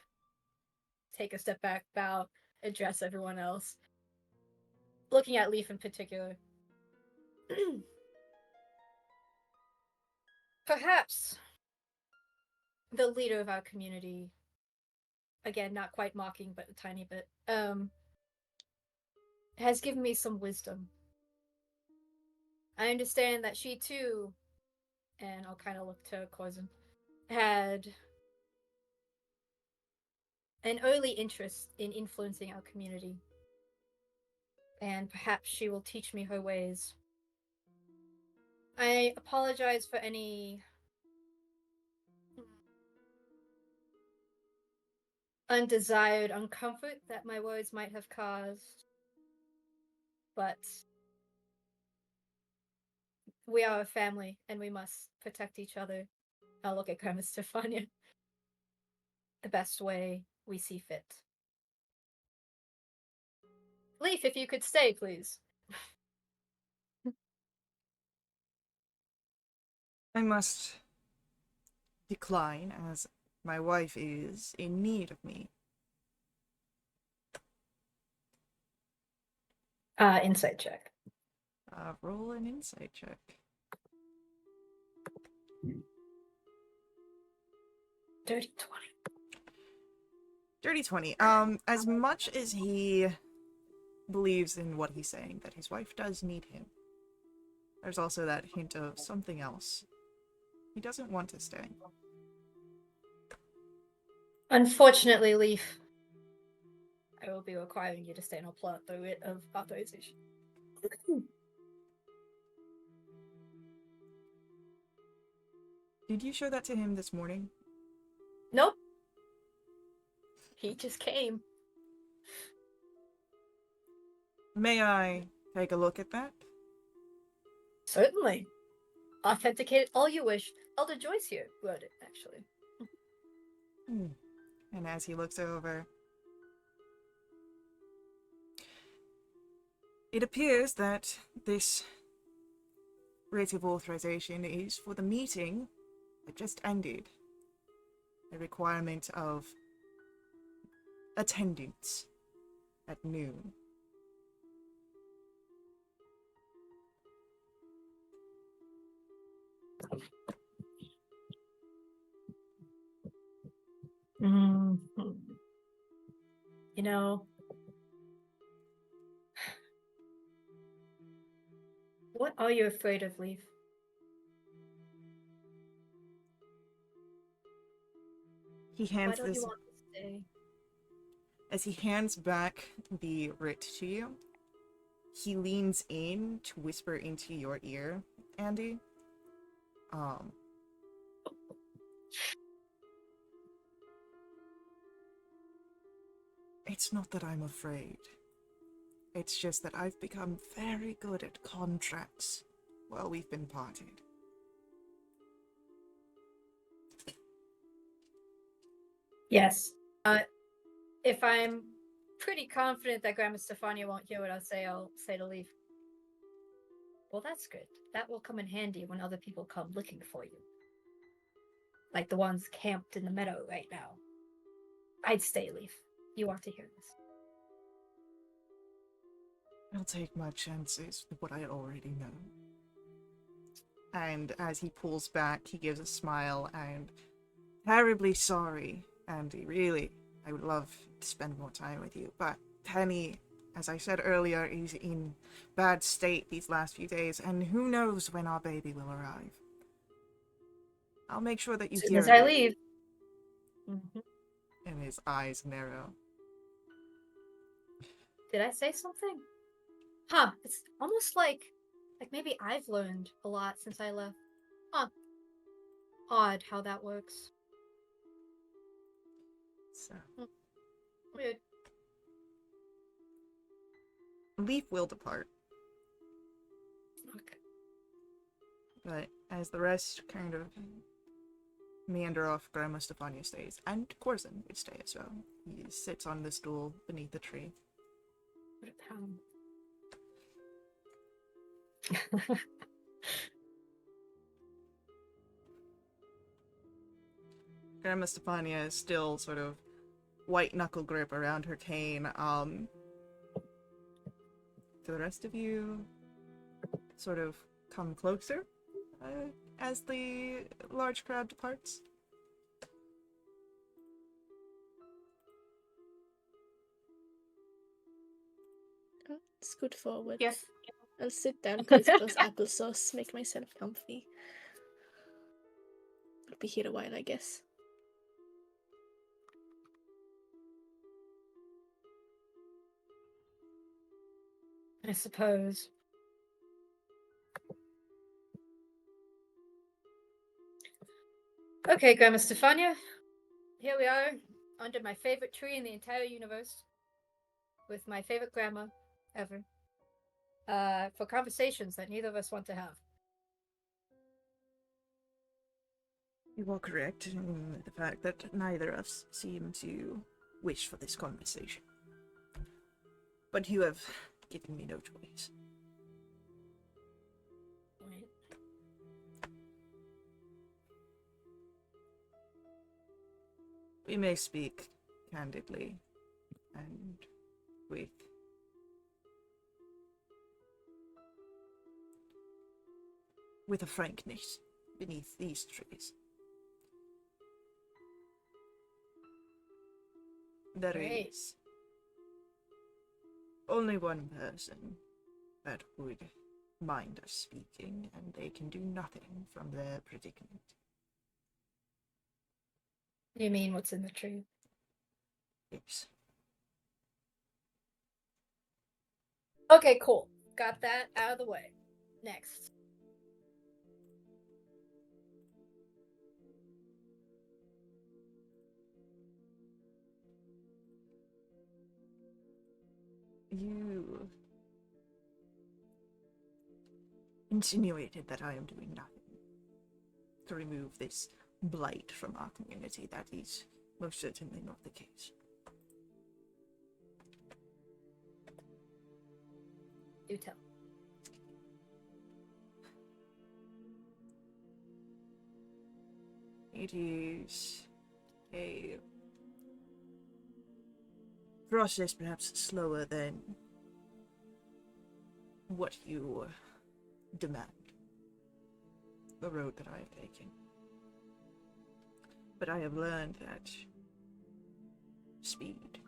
take a step back, bow, address everyone else. Looking at Leaf in particular. Perhaps the leader of our community, again, not quite mocking, but a tiny bit, has given me some wisdom. I understand that she too, and I'll kind of look to Corzin, had an early interest in influencing our community. And perhaps she will teach me her ways. I apologize for any undesired uncomfort that my words might have caused. But we are a family, and we must protect each other. I'll look at Grandma Stefania. The best way we see fit. Leaf, if you could stay, please. I must decline, as my wife is in need of me. Insight check. Roll an insight check. Dirty 20. Dirty 20. As much as he believes in what he's saying, that his wife does need him, there's also that hint of something else. He doesn't want to stay. Unfortunately, Leaf, I will be requiring you to stay and I'll pull out the writ of authorization. Did you show that to him this morning? Nope. He just came. May I take a look at that? Certainly. Authenticate it all you wish. Elder Joyce here wrote it, actually. And as he looks over, it appears that this writ of authorization is for the meeting that just ended. A requirement of attendance at noon. Mm-hmm. You know, what are you afraid of, Leaf? He Why hands don't this you want to stay? as he hands back the writ to you. He leans in to whisper into your ear, Andy. It's not that I'm afraid. It's just that I've become very good at contracts while we've been parted. Yes. If I'm pretty confident that Grandma Stefania won't hear what I'll say to leave. Well, that's good. That will come in handy when other people come looking for you. Like the ones camped in the meadow right now. I'd stay, Leaf. You ought to hear this. I'll take my chances with what I already know. And as he pulls back, he gives a smile and, terribly sorry, Andy, really, I would love to spend more time with you, but Penny, as I said earlier, is in bad state these last few days, and who knows when our baby will arrive. I'll make sure that you As soon hear as I it. leave. Mm-hmm. And his eyes narrow. Did I say something? Huh, it's almost like maybe I've learned a lot since I left. Huh. Odd how that works. So, Weird. Leaf will depart, Okay. but as the rest kind of meander off, Grandma Stefania stays, and Corzin would stay as well. He sits on the stool beneath the tree. What a pound. Grandma Stefania is still sort of white knuckle grip around her cane. Do the rest of you sort of come closer as the large crowd departs? Scoot forward. Yes. I'll sit down crisscross applesauce, make myself comfy. I'll be here a while, I guess. I suppose. Okay, Grandma Stefania. Here we are, under my favorite tree in the entire universe. With my favorite grandma ever. For conversations that neither of us want to have. You are correct in the fact that neither of us seem to wish for this conversation. But you have given me no choice. Right. We may speak candidly and with a frankness beneath these trees. There Great. is only one person that would mind us speaking, and they can do nothing from their predicament. You mean what's in the tree? Yes. Okay, cool. Got that out of the way. Next. You insinuated that I am doing nothing to remove this blight from our community. That is most certainly not the case. Do tell. It is a process perhaps slower than what you demand. The road that I have taken. But I have learned that speed,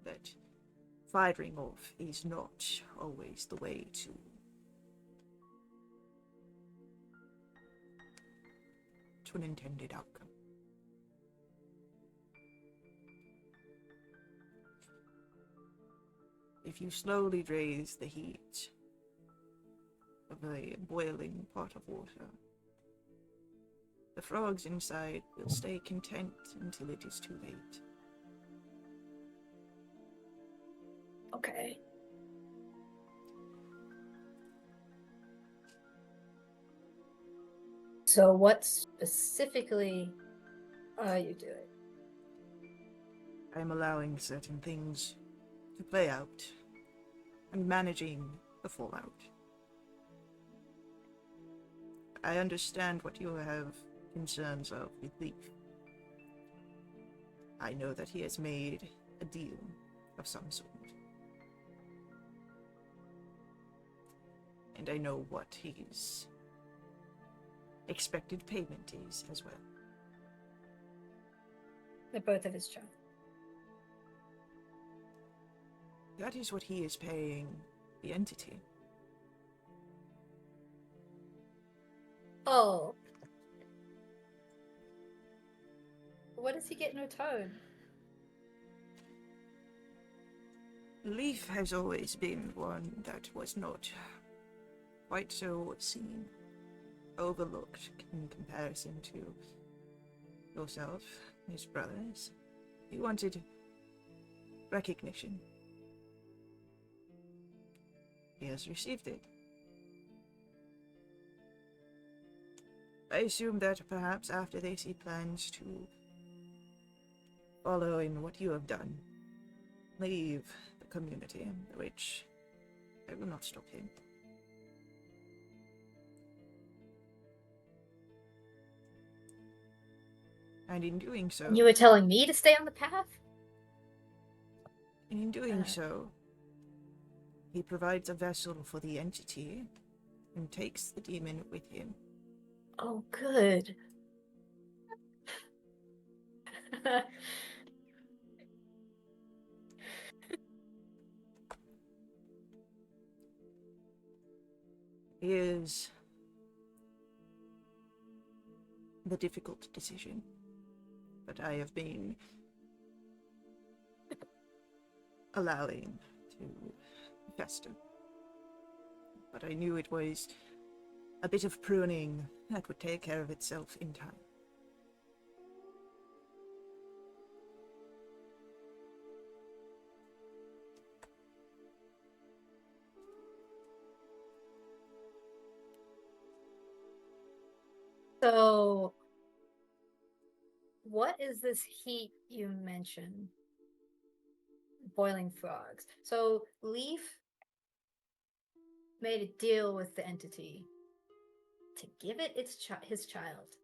that firing off is not always the way to an intended outcome. If you slowly raise the heat of a boiling pot of water, the frogs inside will stay content until it is too late. Okay. So what specifically are you doing? I am allowing certain things the play out and managing the fallout. I understand what you have concerns of with Leaf. I know that he has made a deal of some sort. And I know what his expected payment is as well. The birth of his child. That is what he is paying the entity. Oh. What does he get in return? Leaf has always been one that was not quite so seen, overlooked in comparison to yourself, his brothers. He wanted recognition. He has received it. I assume that perhaps after this he plans to follow in what you have done. Leave the community, which I will not stop him. And in doing so... You were telling me to stay on the path? In doing so, he provides a vessel for the entity and takes the demon with him. Oh, good. Is the difficult decision that I have been allowing to fester. But I knew it was a bit of pruning that would take care of itself in time. So, what is this heat you mentioned? Boiling frogs. So, Leaf made a deal with the entity to give it his child.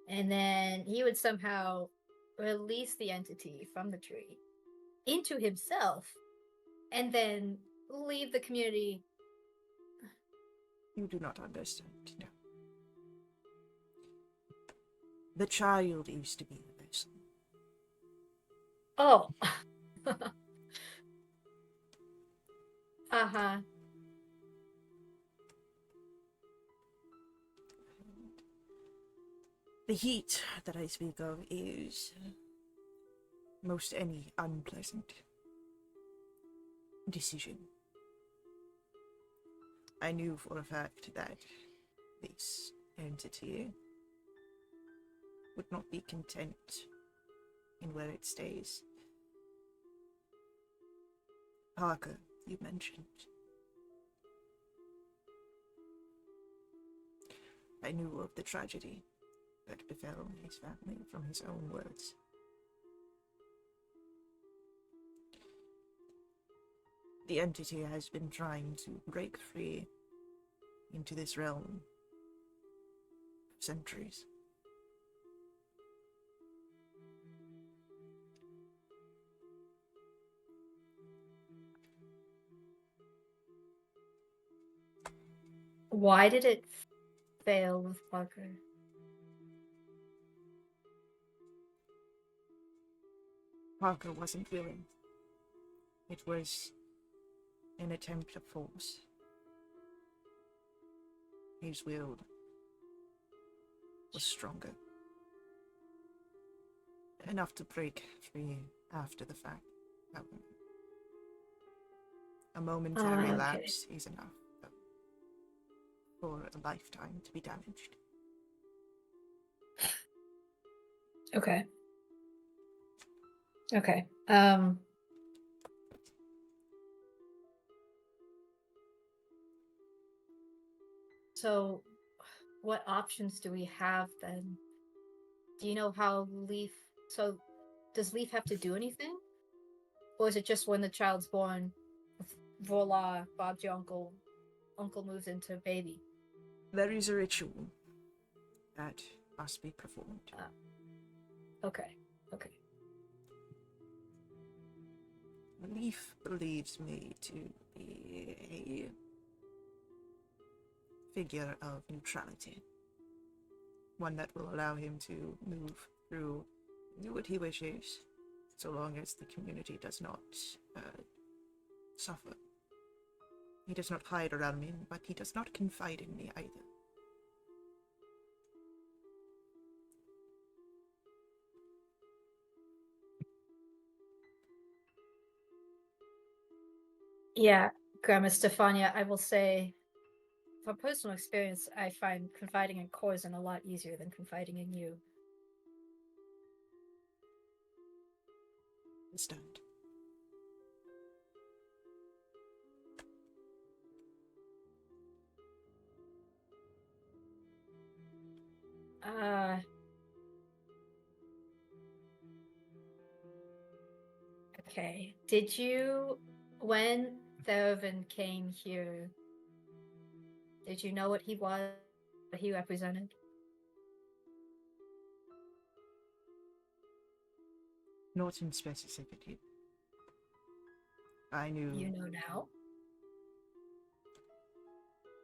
And then he would somehow release the entity from the tree into himself and then leave the community. You do not understand, no. The child used to be the vessel. Oh. Uh-huh. The heat that I speak of is most any unpleasant decision. I knew for a fact that this entity would not be content in where it stays. Parker, you mentioned. I knew of the tragedy that befell his family from his own words. The entity has been trying to break free into this realm for centuries. Why did it fail with Parker? Parker wasn't willing. It was an attempt of force. His will was stronger. Enough to break free after the fact. However, a momentary okay. lapse is enough for a lifetime to be damaged. Okay. Okay. So, what options do we have then? Do you know how Leaf... So, does Leaf have to do anything? Or is it just when the child's born, voila, Bob's your uncle. Uncle moves into baby. There is a ritual that must be performed. Okay. Okay. Leaf believes me to be a figure of neutrality. One that will allow him to move through, do what he wishes, so long as the community does not suffer. He does not hide around me, but he does not confide in me either. Yeah, Grandma Stefania, I will say, from personal experience, I find confiding in Corzin a lot easier than confiding in you. Understand. Okay. Did you, when Therovan came here, did you know what he was, what he represented? Not in specificity. I knew. You know now?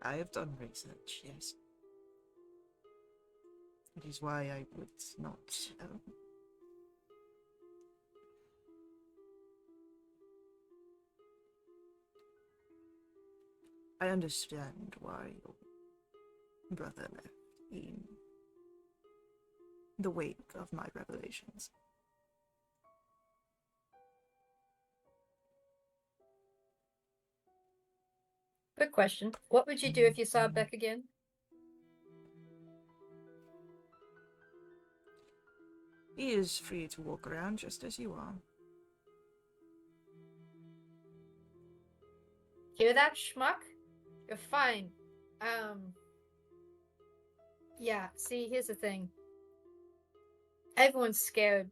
I have done research, yes. It is why I would not. I understand why your brother left in the wake of my revelations. Quick question. What would you do if you saw Beck again? He is free to walk around just as you are. Hear that, schmuck? You're fine. Yeah, see, here's the thing. Everyone's scared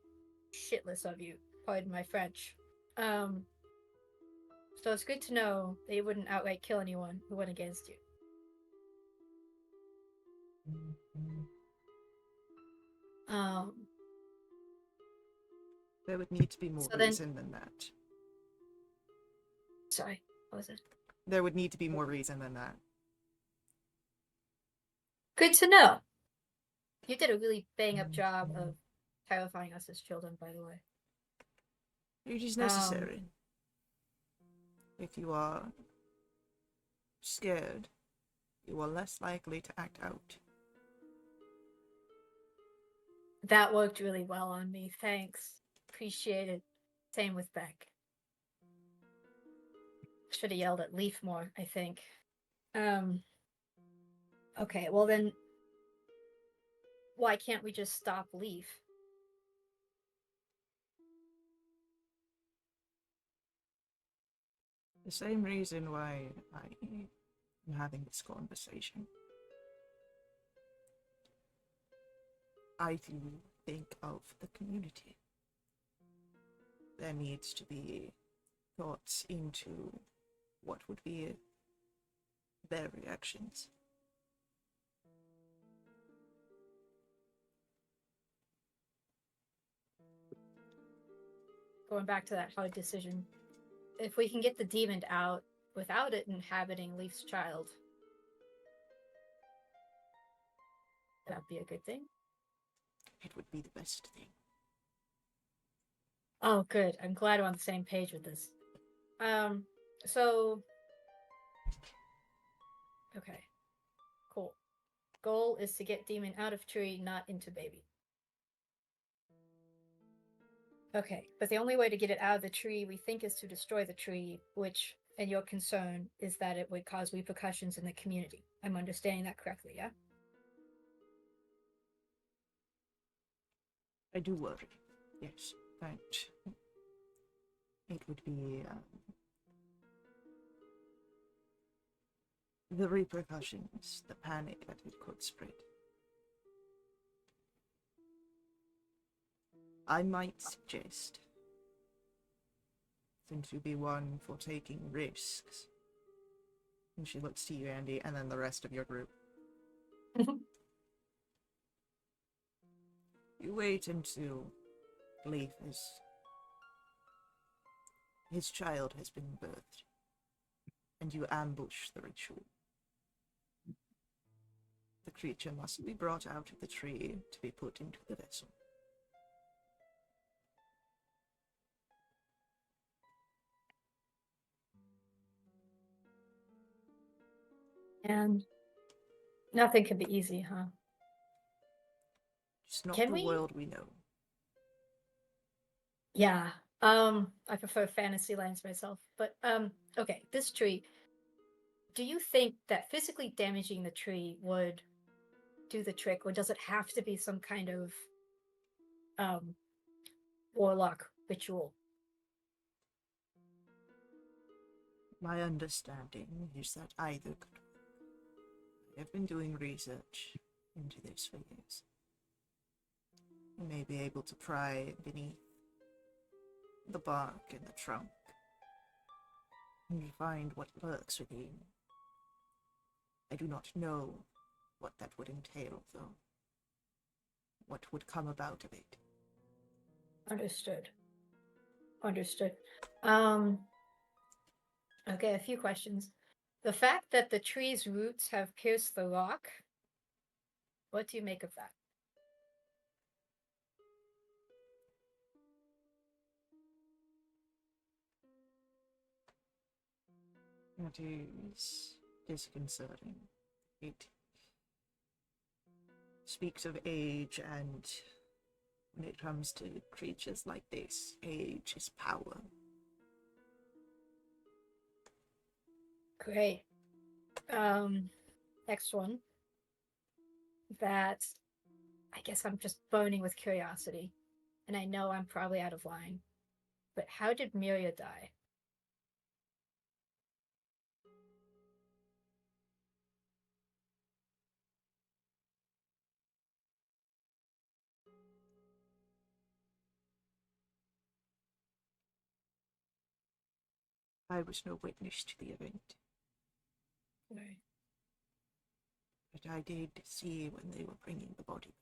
shitless of you, pardon my French. So it's good to know that you wouldn't outright kill anyone who went against you. There would need to be more So then- reason than that. Sorry, what was it? There would need to be more reason than that. Good to know. You did a really bang-up job of terrifying us as children, by the way. It is necessary. If you are scared, you are less likely to act out. That worked really well on me, thanks. Appreciate it. Same with Beck. Should have yelled at Leaf more, I think. Okay, well then, why can't we just stop Leaf? The same reason why I am having this conversation. I do think of the community. There needs to be thoughts into what would be their reactions. Going back to that hard decision. If we can get the demon out without it inhabiting Leaf's child, that'd be a good thing. It would be the best thing. Oh, good. I'm glad we're on the same page with this. So... Okay. Cool. Goal is to get demon out of tree, not into baby. Okay, but the only way to get it out of the tree, we think, is to destroy the tree, which, and your concern, is that it would cause repercussions in the community. I'm understanding that correctly, yeah? I do worry, yes, that it would be the repercussions, the panic that it could spread. I might suggest than to be one for taking risks. And she looks to you, Andy, and then the rest of your group. You wait until his child has been birthed, and you ambush the ritual. The creature must be brought out of the tree to be put into the vessel. And nothing can be easy, huh? It's not Can the we- world we know. Yeah. I prefer fantasy lands myself. But okay, this tree. Do you think that physically damaging the tree would do the trick, or does it have to be some kind of warlock ritual? My understanding is that either could work. I have been doing research into this for years. You may be able to pry beneath the bark and the trunk and find what lurks within. I do not know what that would entail, though. What would come about of it. Understood. Understood. Okay, a few questions. The fact that the tree's roots have pierced the rock, what do you make of that? It is disconcerting. It speaks of age, and when it comes to creatures like this, age is power. Great. Next one. That I guess I'm just burning with curiosity, and I know I'm probably out of line. But how did Miria die? I was no witness to the event, Right. but I did see when they were bringing the body back.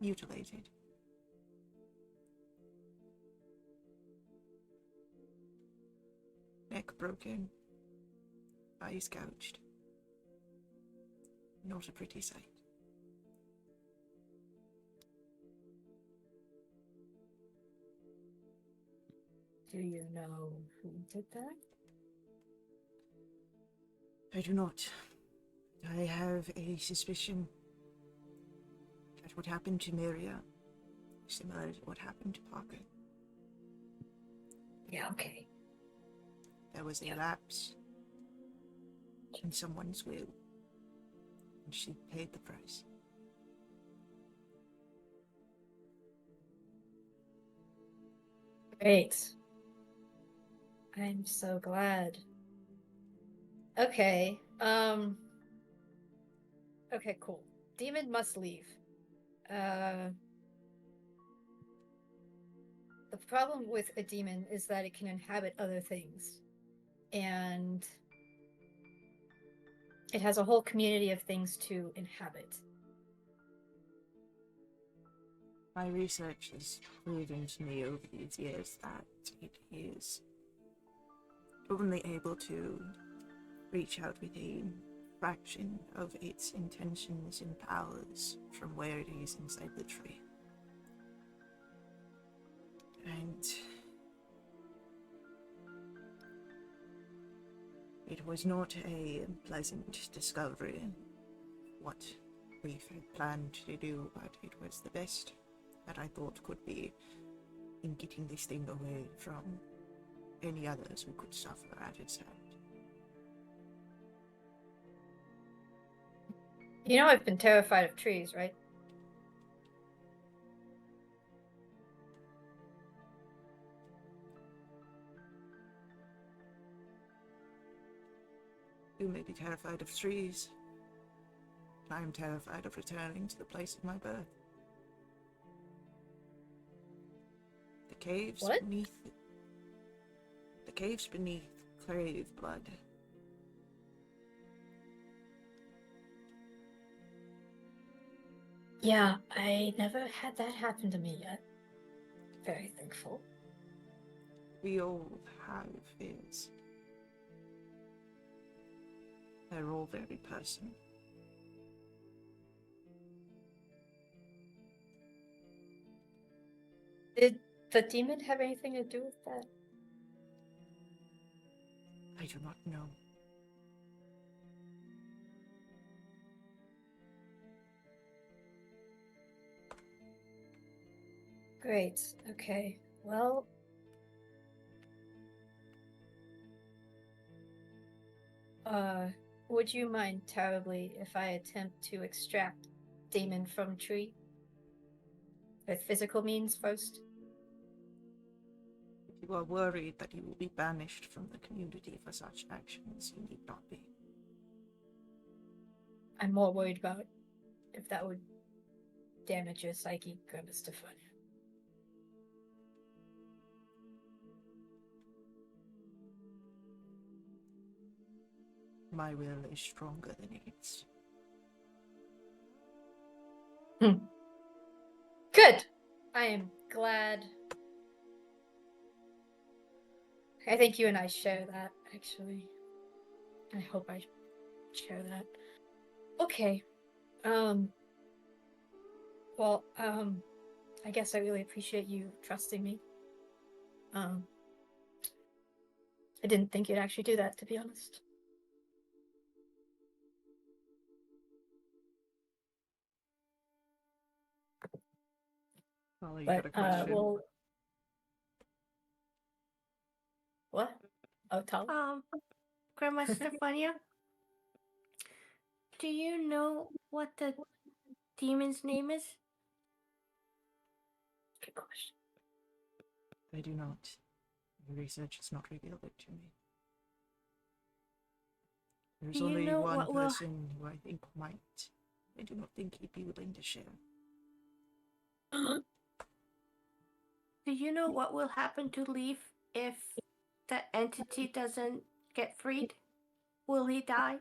Mutilated. Neck broken. Eyes gouged. Not a pretty sight. Do you know who did that? I do not. I have a suspicion that what happened to Miria is similar to what happened to Parker. Yeah, okay. There was a lapse in someone's will, and she paid the price. Great. I'm so glad. Okay. Okay, cool. Demon must leave. The problem with a demon is that it can inhabit other things. And it has a whole community of things to inhabit. My research has proven to me over these years that it is only able to reach out with a fraction of its intentions and powers from where it is inside the tree. And it was not a pleasant discovery, what we had planned to do, but it was the best that I thought could be in getting this thing away from any others who could suffer at its hand. You know I've been terrified of trees, right? You may be terrified of trees. I am terrified of returning to the place of my birth. caves What? beneath... The caves beneath crave blood. Yeah, I never had that happen to me yet. Very thankful. We all have fears. They're all very personal. Did the demon have anything to do with that? I do not know. Great. Okay. Well, would you mind terribly if I attempt to extract demon from tree? With physical means first? If you are worried that you will be banished from the community for such actions, you need not be. I'm more worried about if that would damage your psyche, Grandma Stefania. My will is stronger than its. Good! I am glad. I think you and I share that, actually. I hope I share that. Okay. Well, I guess I really appreciate you trusting me. I didn't think you'd actually do that, to be honest. Well, you But, got a question? well... What? Oh, Tal? Grandma Stefania, do you know what the demon's name is? Good question. I do not. My research has not revealed it to me. There's Do you only know one what will- person who I think might. I do not think he'd be willing to share. Do you know what will happen to Leaf if the entity doesn't get freed? Will he die?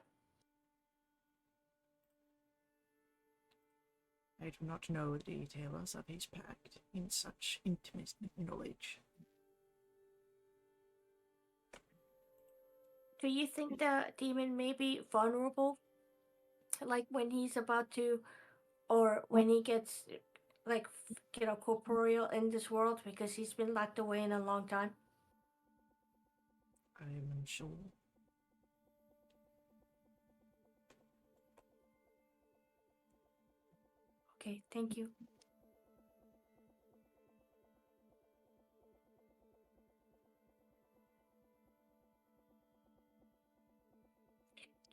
I do not know the details of his pact in such intimate knowledge. Do you think the demon may be vulnerable? Like when he's about to, or when he gets, like, corporeal in this world because he's been locked away in a long time? I am unsure. Okay, thank you.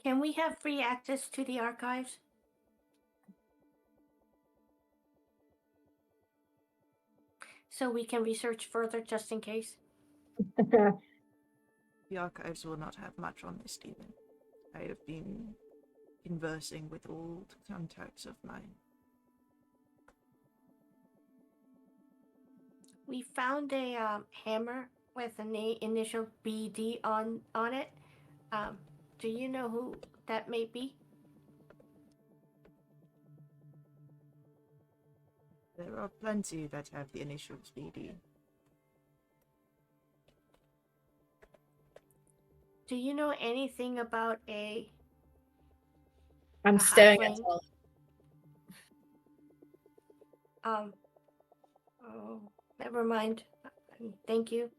Can we have free access to the archives? So we can research further just in case? The archives will not have much on this demon. I have been conversing with old contacts of mine. We found a hammer with an initial BD on it. Do you know who that may be? There are plenty that have the initials BD. Do you know anything about I'm A staring at halfling. Tal. oh, never mind. Thank you.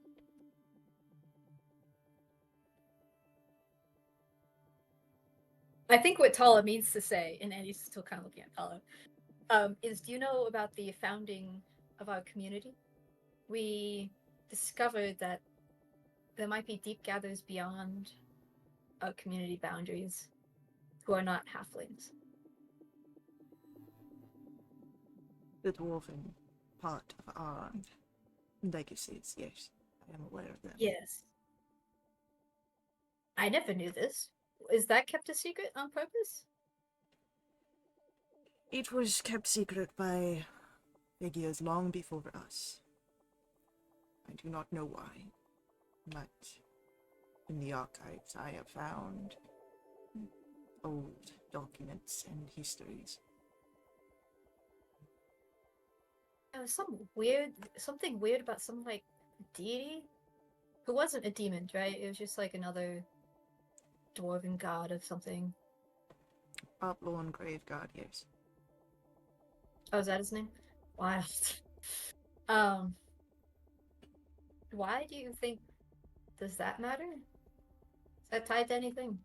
I think what Tala means to say, and Annie's still kind of looking at Tala, is do you know about the founding of our community? We discovered that there might be deep gatherers beyond our community boundaries who are not halflings. The dwarven part of our legacies, yes, I am aware of them. Yes. I never knew this. Is that kept a secret on purpose? It was kept secret by figures long before us. do not know why, but in the archives I have found old documents and histories. There was something weird about some, like, deity who wasn't a demon, right? It was just like another dwarven god of something. Oblorn Grave God, yes. Oh, is that his name? Wild. Um, why do you think, does that matter? Is that tied to anything?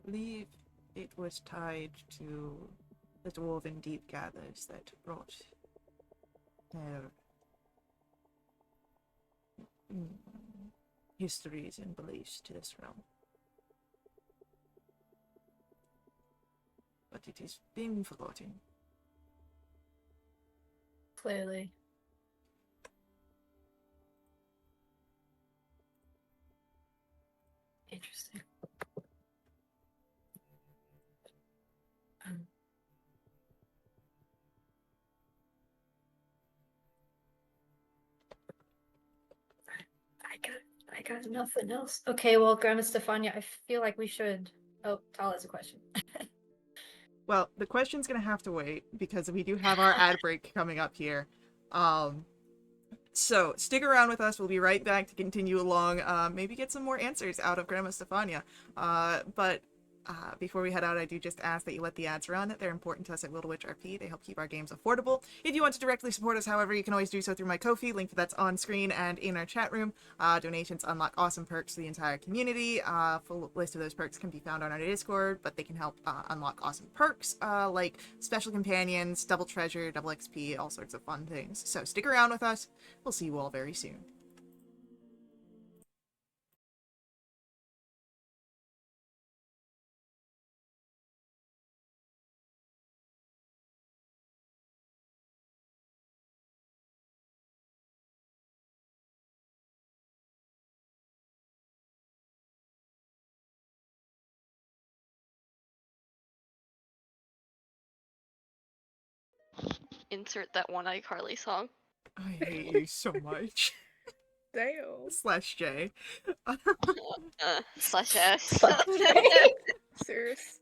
I believe it was tied to the dwarven deep gathers that brought their histories and beliefs to this realm. But it is being forgotten. Clearly. Interesting. I got nothing else. Okay, well, Grandma Stefania, I feel like we should. Oh, Tala has a question. Well, the question's gonna have to wait because we do have our ad break coming up here. So stick around with us. We'll be right back to continue along. Maybe get some more answers out of Grandma Stefania. But before we head out, I do just ask that you let the ads run. They're important to us at Wildewitch RP. They help keep our games affordable. If you want to directly support us, however, you can always do so through my Ko-fi, link that's on screen and in our chat room. Donations unlock awesome perks for the entire community. Full list of those perks can be found on our Discord, but they can help unlock awesome perks like special companions, double treasure, double XP, all sorts of fun things. So stick around with us. We'll see you all very soon. Insert that one iCarly song. I hate you so much. Damn. /J. Slash S. Serious.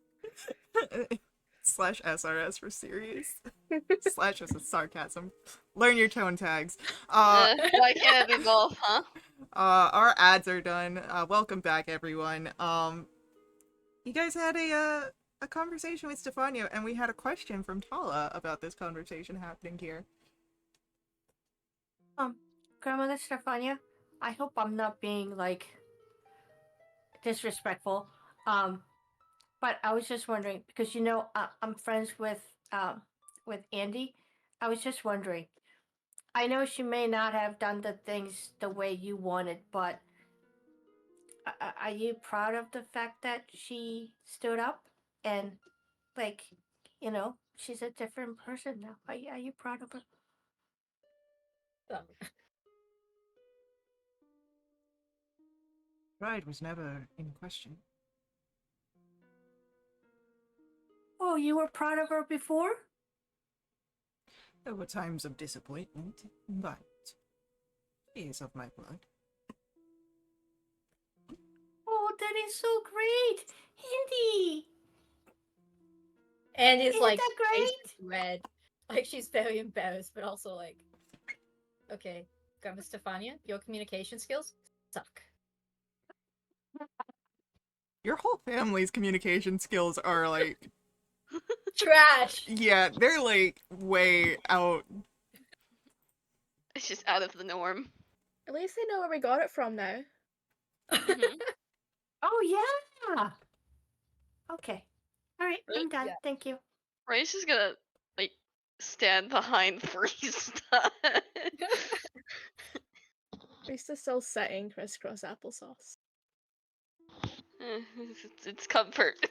/SRS for serious. Slash is a sarcasm. Learn your tone tags. Why can't it be both, huh? Our ads are done. Welcome back, everyone. You guys had a conversation with Stefania, and we had a question from Tala about this conversation happening here. Grandmother Stefania, I hope I'm not being like disrespectful. But I was just wondering because I'm friends with Andy. I was just wondering. I know she may not have done the things the way you wanted, but are you proud of the fact that she stood up and, like, she's a different person now? Are you proud of her? Pride was never in question. Oh, you were proud of her before? There were times of disappointment, but she is of my blood. Oh, that is so great, Andy. And it's Isn't like that face great? is red. Like she's very embarrassed, but also like, okay, Grandma Stefania, your communication skills suck. Your whole family's communication skills are like, Trash! yeah, they're like way out. It's just out of the norm. At least they know where we got it from now. Mhm. Oh yeah. Okay. All right, I'm Right? done. Yeah. Thank you. Ray's just gonna, like, stand behind Freeze. Reese's still sitting crisscross applesauce. It's comfort.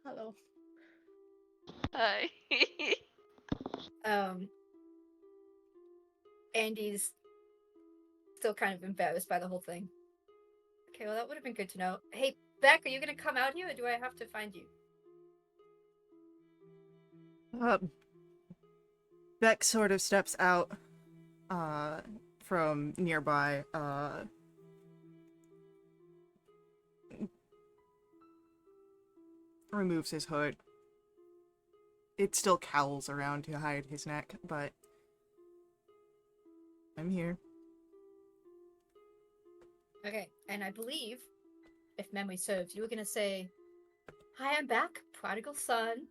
Hello. Hi. Andy's still kind of embarrassed by the whole thing. Okay, well that would have been good to know. Hey, Beck, are you gonna come out here or do I have to find you? Beck sort of steps out from nearby, removes his hood. It still cowls around to hide his neck, but I'm here. Okay, and I believe, if memory serves, you were gonna say, "Hi, I'm back, prodigal son."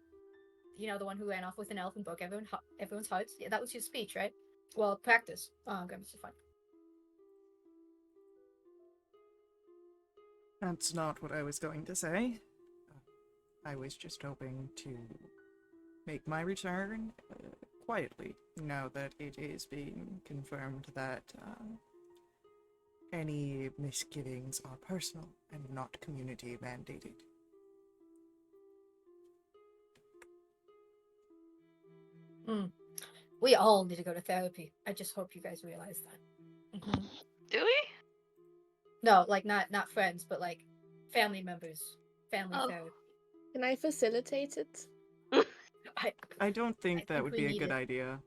You know, the one who ran off with an elf and broke everyone's hearts. Yeah, that was your speech, right? Well, practice. Mr. Fun. That's not what I was going to say. I was just hoping to make my return quietly, now that it is being confirmed that any misgivings are personal and not community mandated. We all need to go to therapy. I just hope you guys realize that. Mm-hmm. Do we? No, like not friends, but like family members. Family Oh. therapy. Can I facilitate it? I don't think that think would we be a need good it. idea.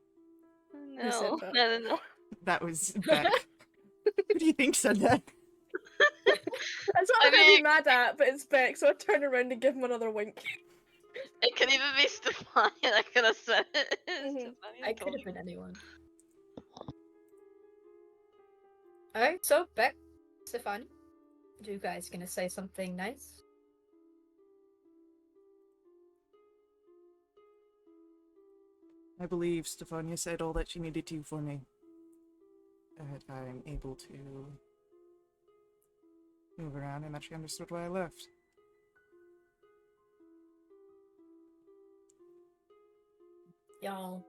Who said No, that? no. That was Beck. Who do you think said that? That's what I I'm gonna be mean- mad at, but it's Beck, so I turn around and give him another wink. It could even be Stefania that could have said it. Mhm. Stefania I told could have you. been anyone. Alright, so Beck, Stefan, you guys gonna say something nice? I believe Stefania said all that she needed to for me. That I'm able to move around and that she understood why I left. Y'all,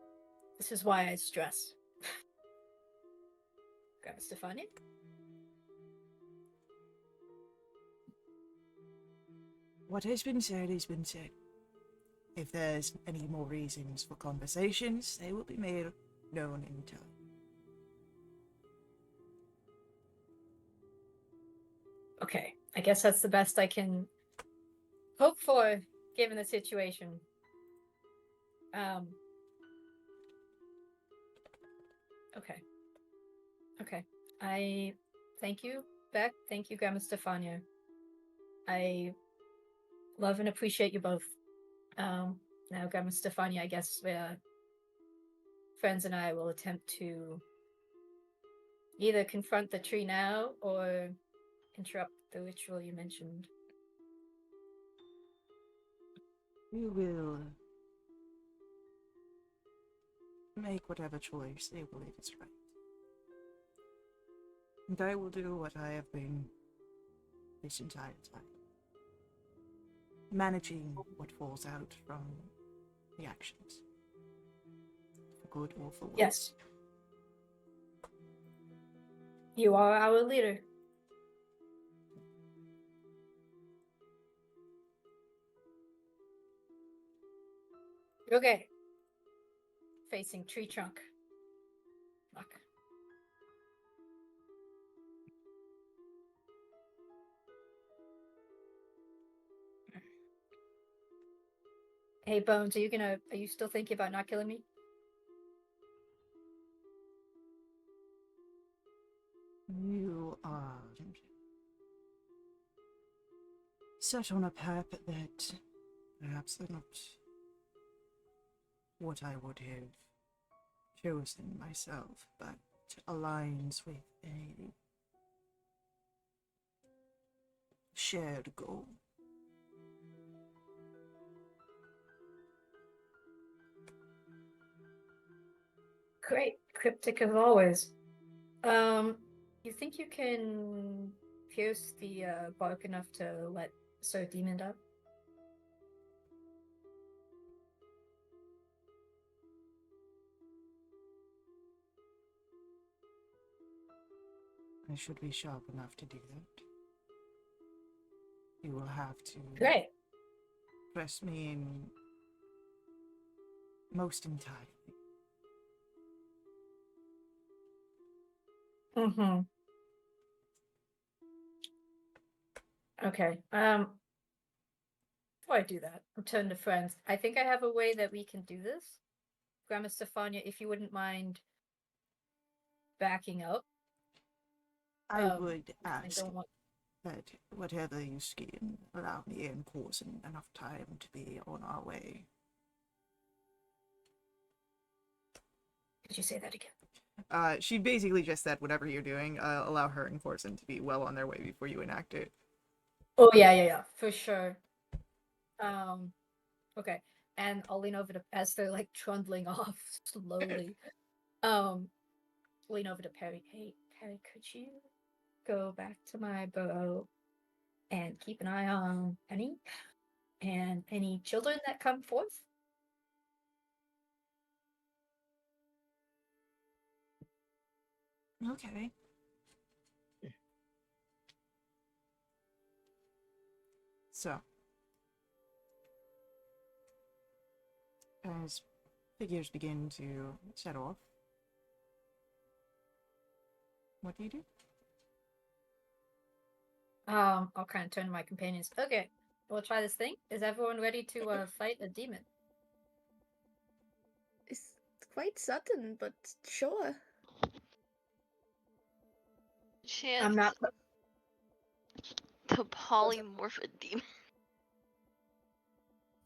this is why I stress. Grab Stefania. What has been said has been said. If there's any more reasons for conversations, they will be made known in time. Okay, I guess that's the best I can hope for, given the situation. Okay. Okay. I thank you, Beck. Thank you, Grandma Stefania. I love and appreciate you both. Now, Grandma Stefania, I guess friends and I will attempt to either confront the tree now or interrupt the ritual you mentioned. You will make whatever choice they believe is right. And I will do what I have been this entire time. Managing what falls out from the actions. For good or for worse. Yes. You are our leader. Okay. Facing tree trunk. Fuck. Hey Bones, are you still thinking about not killing me? You are set on a path that perhaps are not what I would have chosen myself, but aligns with a shared goal. Great. Cryptic as always. You think you can pierce the bark enough to let Sir Demon out? I should be sharp enough to do that. You will have to Great. press me in most entirely. Mm-hmm. Okay. Before I do that, I'll turn to friends. I think I have a way that we can do this. Grandma Stefania, if you wouldn't mind backing up. I Um, would I ask don't want. that whatever you scheme, allow me in course and enough time to be on our way. Did you say that again? She basically just said whatever you're doing, allow her and Corson to be well on their way before you enact it. Oh yeah, for sure. Okay, and I'll lean over to as they're like trundling off slowly. Lean over to Perry. Hey, Perry, could you go back to my boat and keep an eye on Penny and any children that come forth? Okay. So, as figures begin to set off, what do you do? I'll kind of turn to my companions. Okay, we'll try this thing. Is everyone ready to fight a demon? It's quite sudden, but sure. Chance I'm not. to polymorph a demon.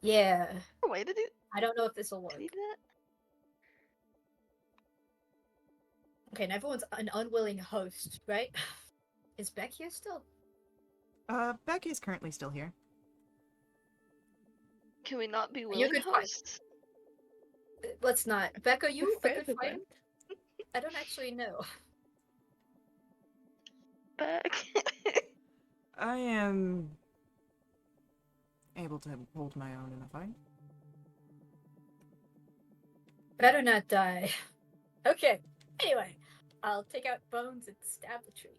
Yeah, Way to do I don't know if this will work. that? Okay, and everyone's an unwilling host, right? Is Beck here still? Becky is currently still here. Can we not be You willing could fight. hosts? Let's not. Beck, are you a Fair good fighter? point. I don't actually know. Back. I am able to hold my own in a fight. Better not die. Okay. Anyway, I'll take out bones and stab the tree.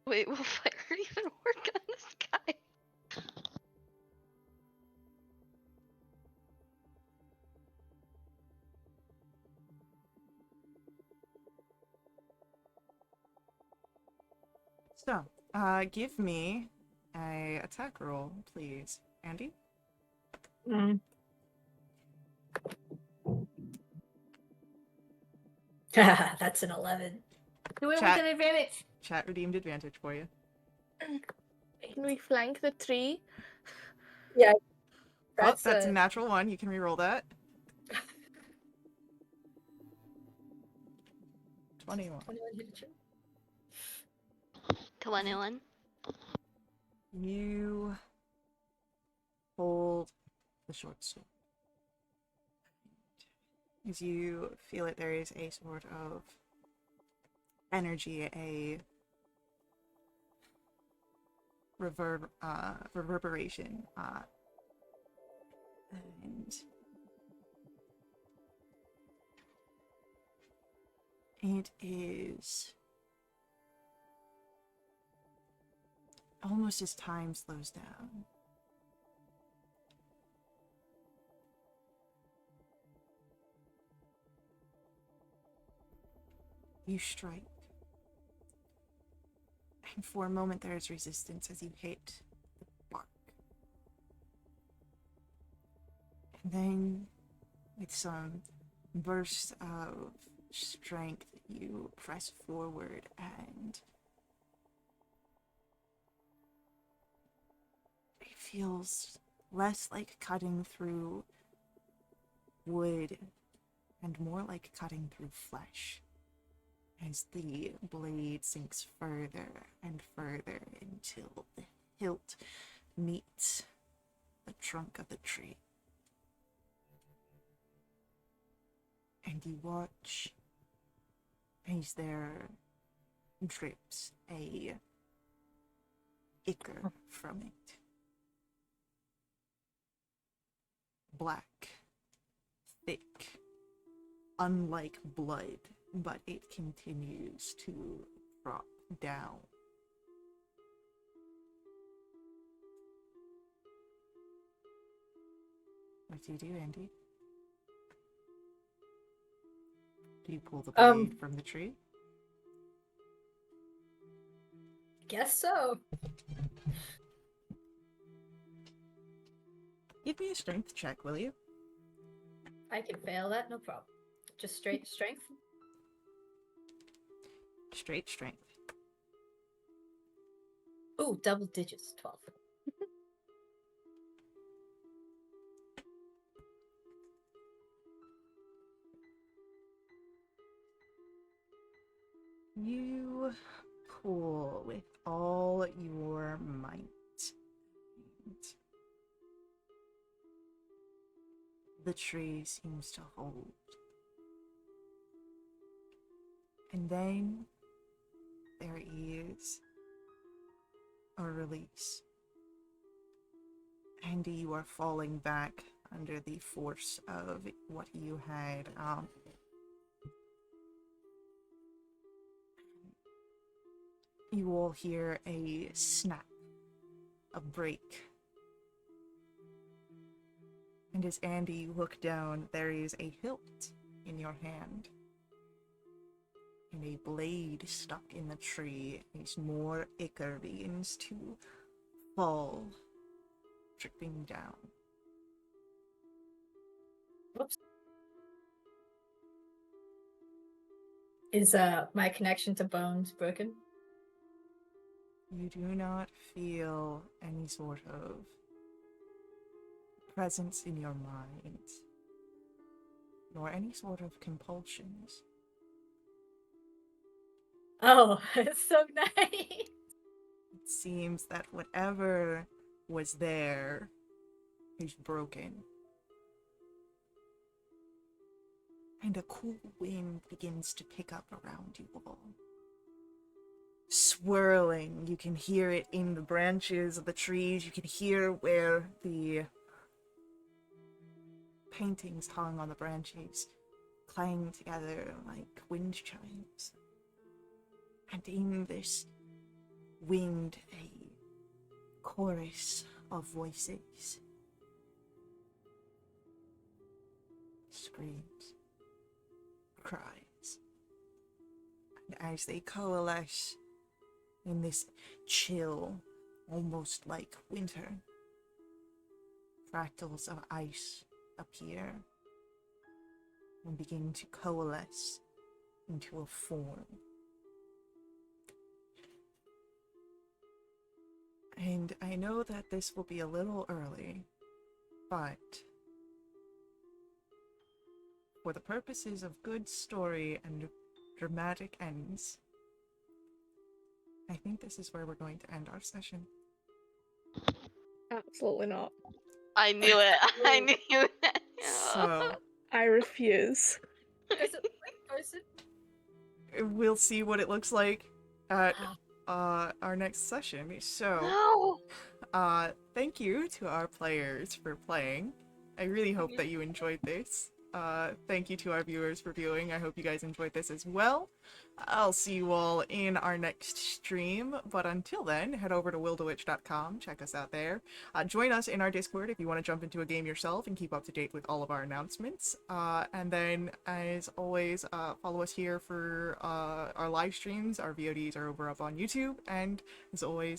Wait, will fire even work on this guy? So, give me a attack roll, please, Andy. That's an 11. Do it Chat. with an advantage. Chat redeemed advantage for you. Can we flank the tree? Yeah. That's a natural one. You can re-roll that. 21. 21 hit a tree. 21. You hold the short sword. As you feel it, there is a sort of energy, a reverberation, and it is almost as time slows down. You strike. And for a moment there is resistance as you hit the bark. And then, with some bursts of strength, you press forward and it feels less like cutting through wood and more like cutting through flesh as the blade sinks further and further until the hilt meets the trunk of the tree. And you watch as there drips a ichor from it. Black, thick, unlike blood, but it continues to drop down. What do you do, Andy? Do you pull the blade from the tree? Guess so. Give me a strength check, will you? I can fail that, no problem. Just straight strength. Straight strength. Ooh, double digits, 12. You pull with all your might. And the tree seems to hold. And then there is a release. And you are falling back under the force of what you had. You will hear a snap, a break. And as Andy, you look down, there is a hilt in your hand. And a blade stuck in the tree as more ichor begins to fall, dripping down. Whoops. Is my connection to bones broken? You do not feel any sort of presence in your mind, nor any sort of compulsions. Oh, it's so nice. It seems that whatever was there is broken. And a cool wind begins to pick up around you all. Swirling, you can hear it in the branches of the trees, you can hear where the paintings hung on the branches clang together like wind chimes. And in this wind, a chorus of voices. Screams. Cries. And as they coalesce in this chill, almost like winter, fractals of ice appear and begin to coalesce into a form. And I know that this will be a little early, but for the purposes of good story and dramatic ends, I think this is where we're going to end our session. Absolutely not. I knew it. I knew it. So, I refuse. we'll see what it looks like at our next session. So, No. thank you to our players for playing. I really hope that you enjoyed this. Thank you to our viewers for viewing. I hope you guys enjoyed this as well. I'll see you all in our next stream, but until then, head over to wildewitch.com, check us out there. Join us in our Discord if you want to jump into a game yourself and keep up to date with all of our announcements. And then, as always, follow us here for our live streams. Our VODs are up on YouTube, and as always,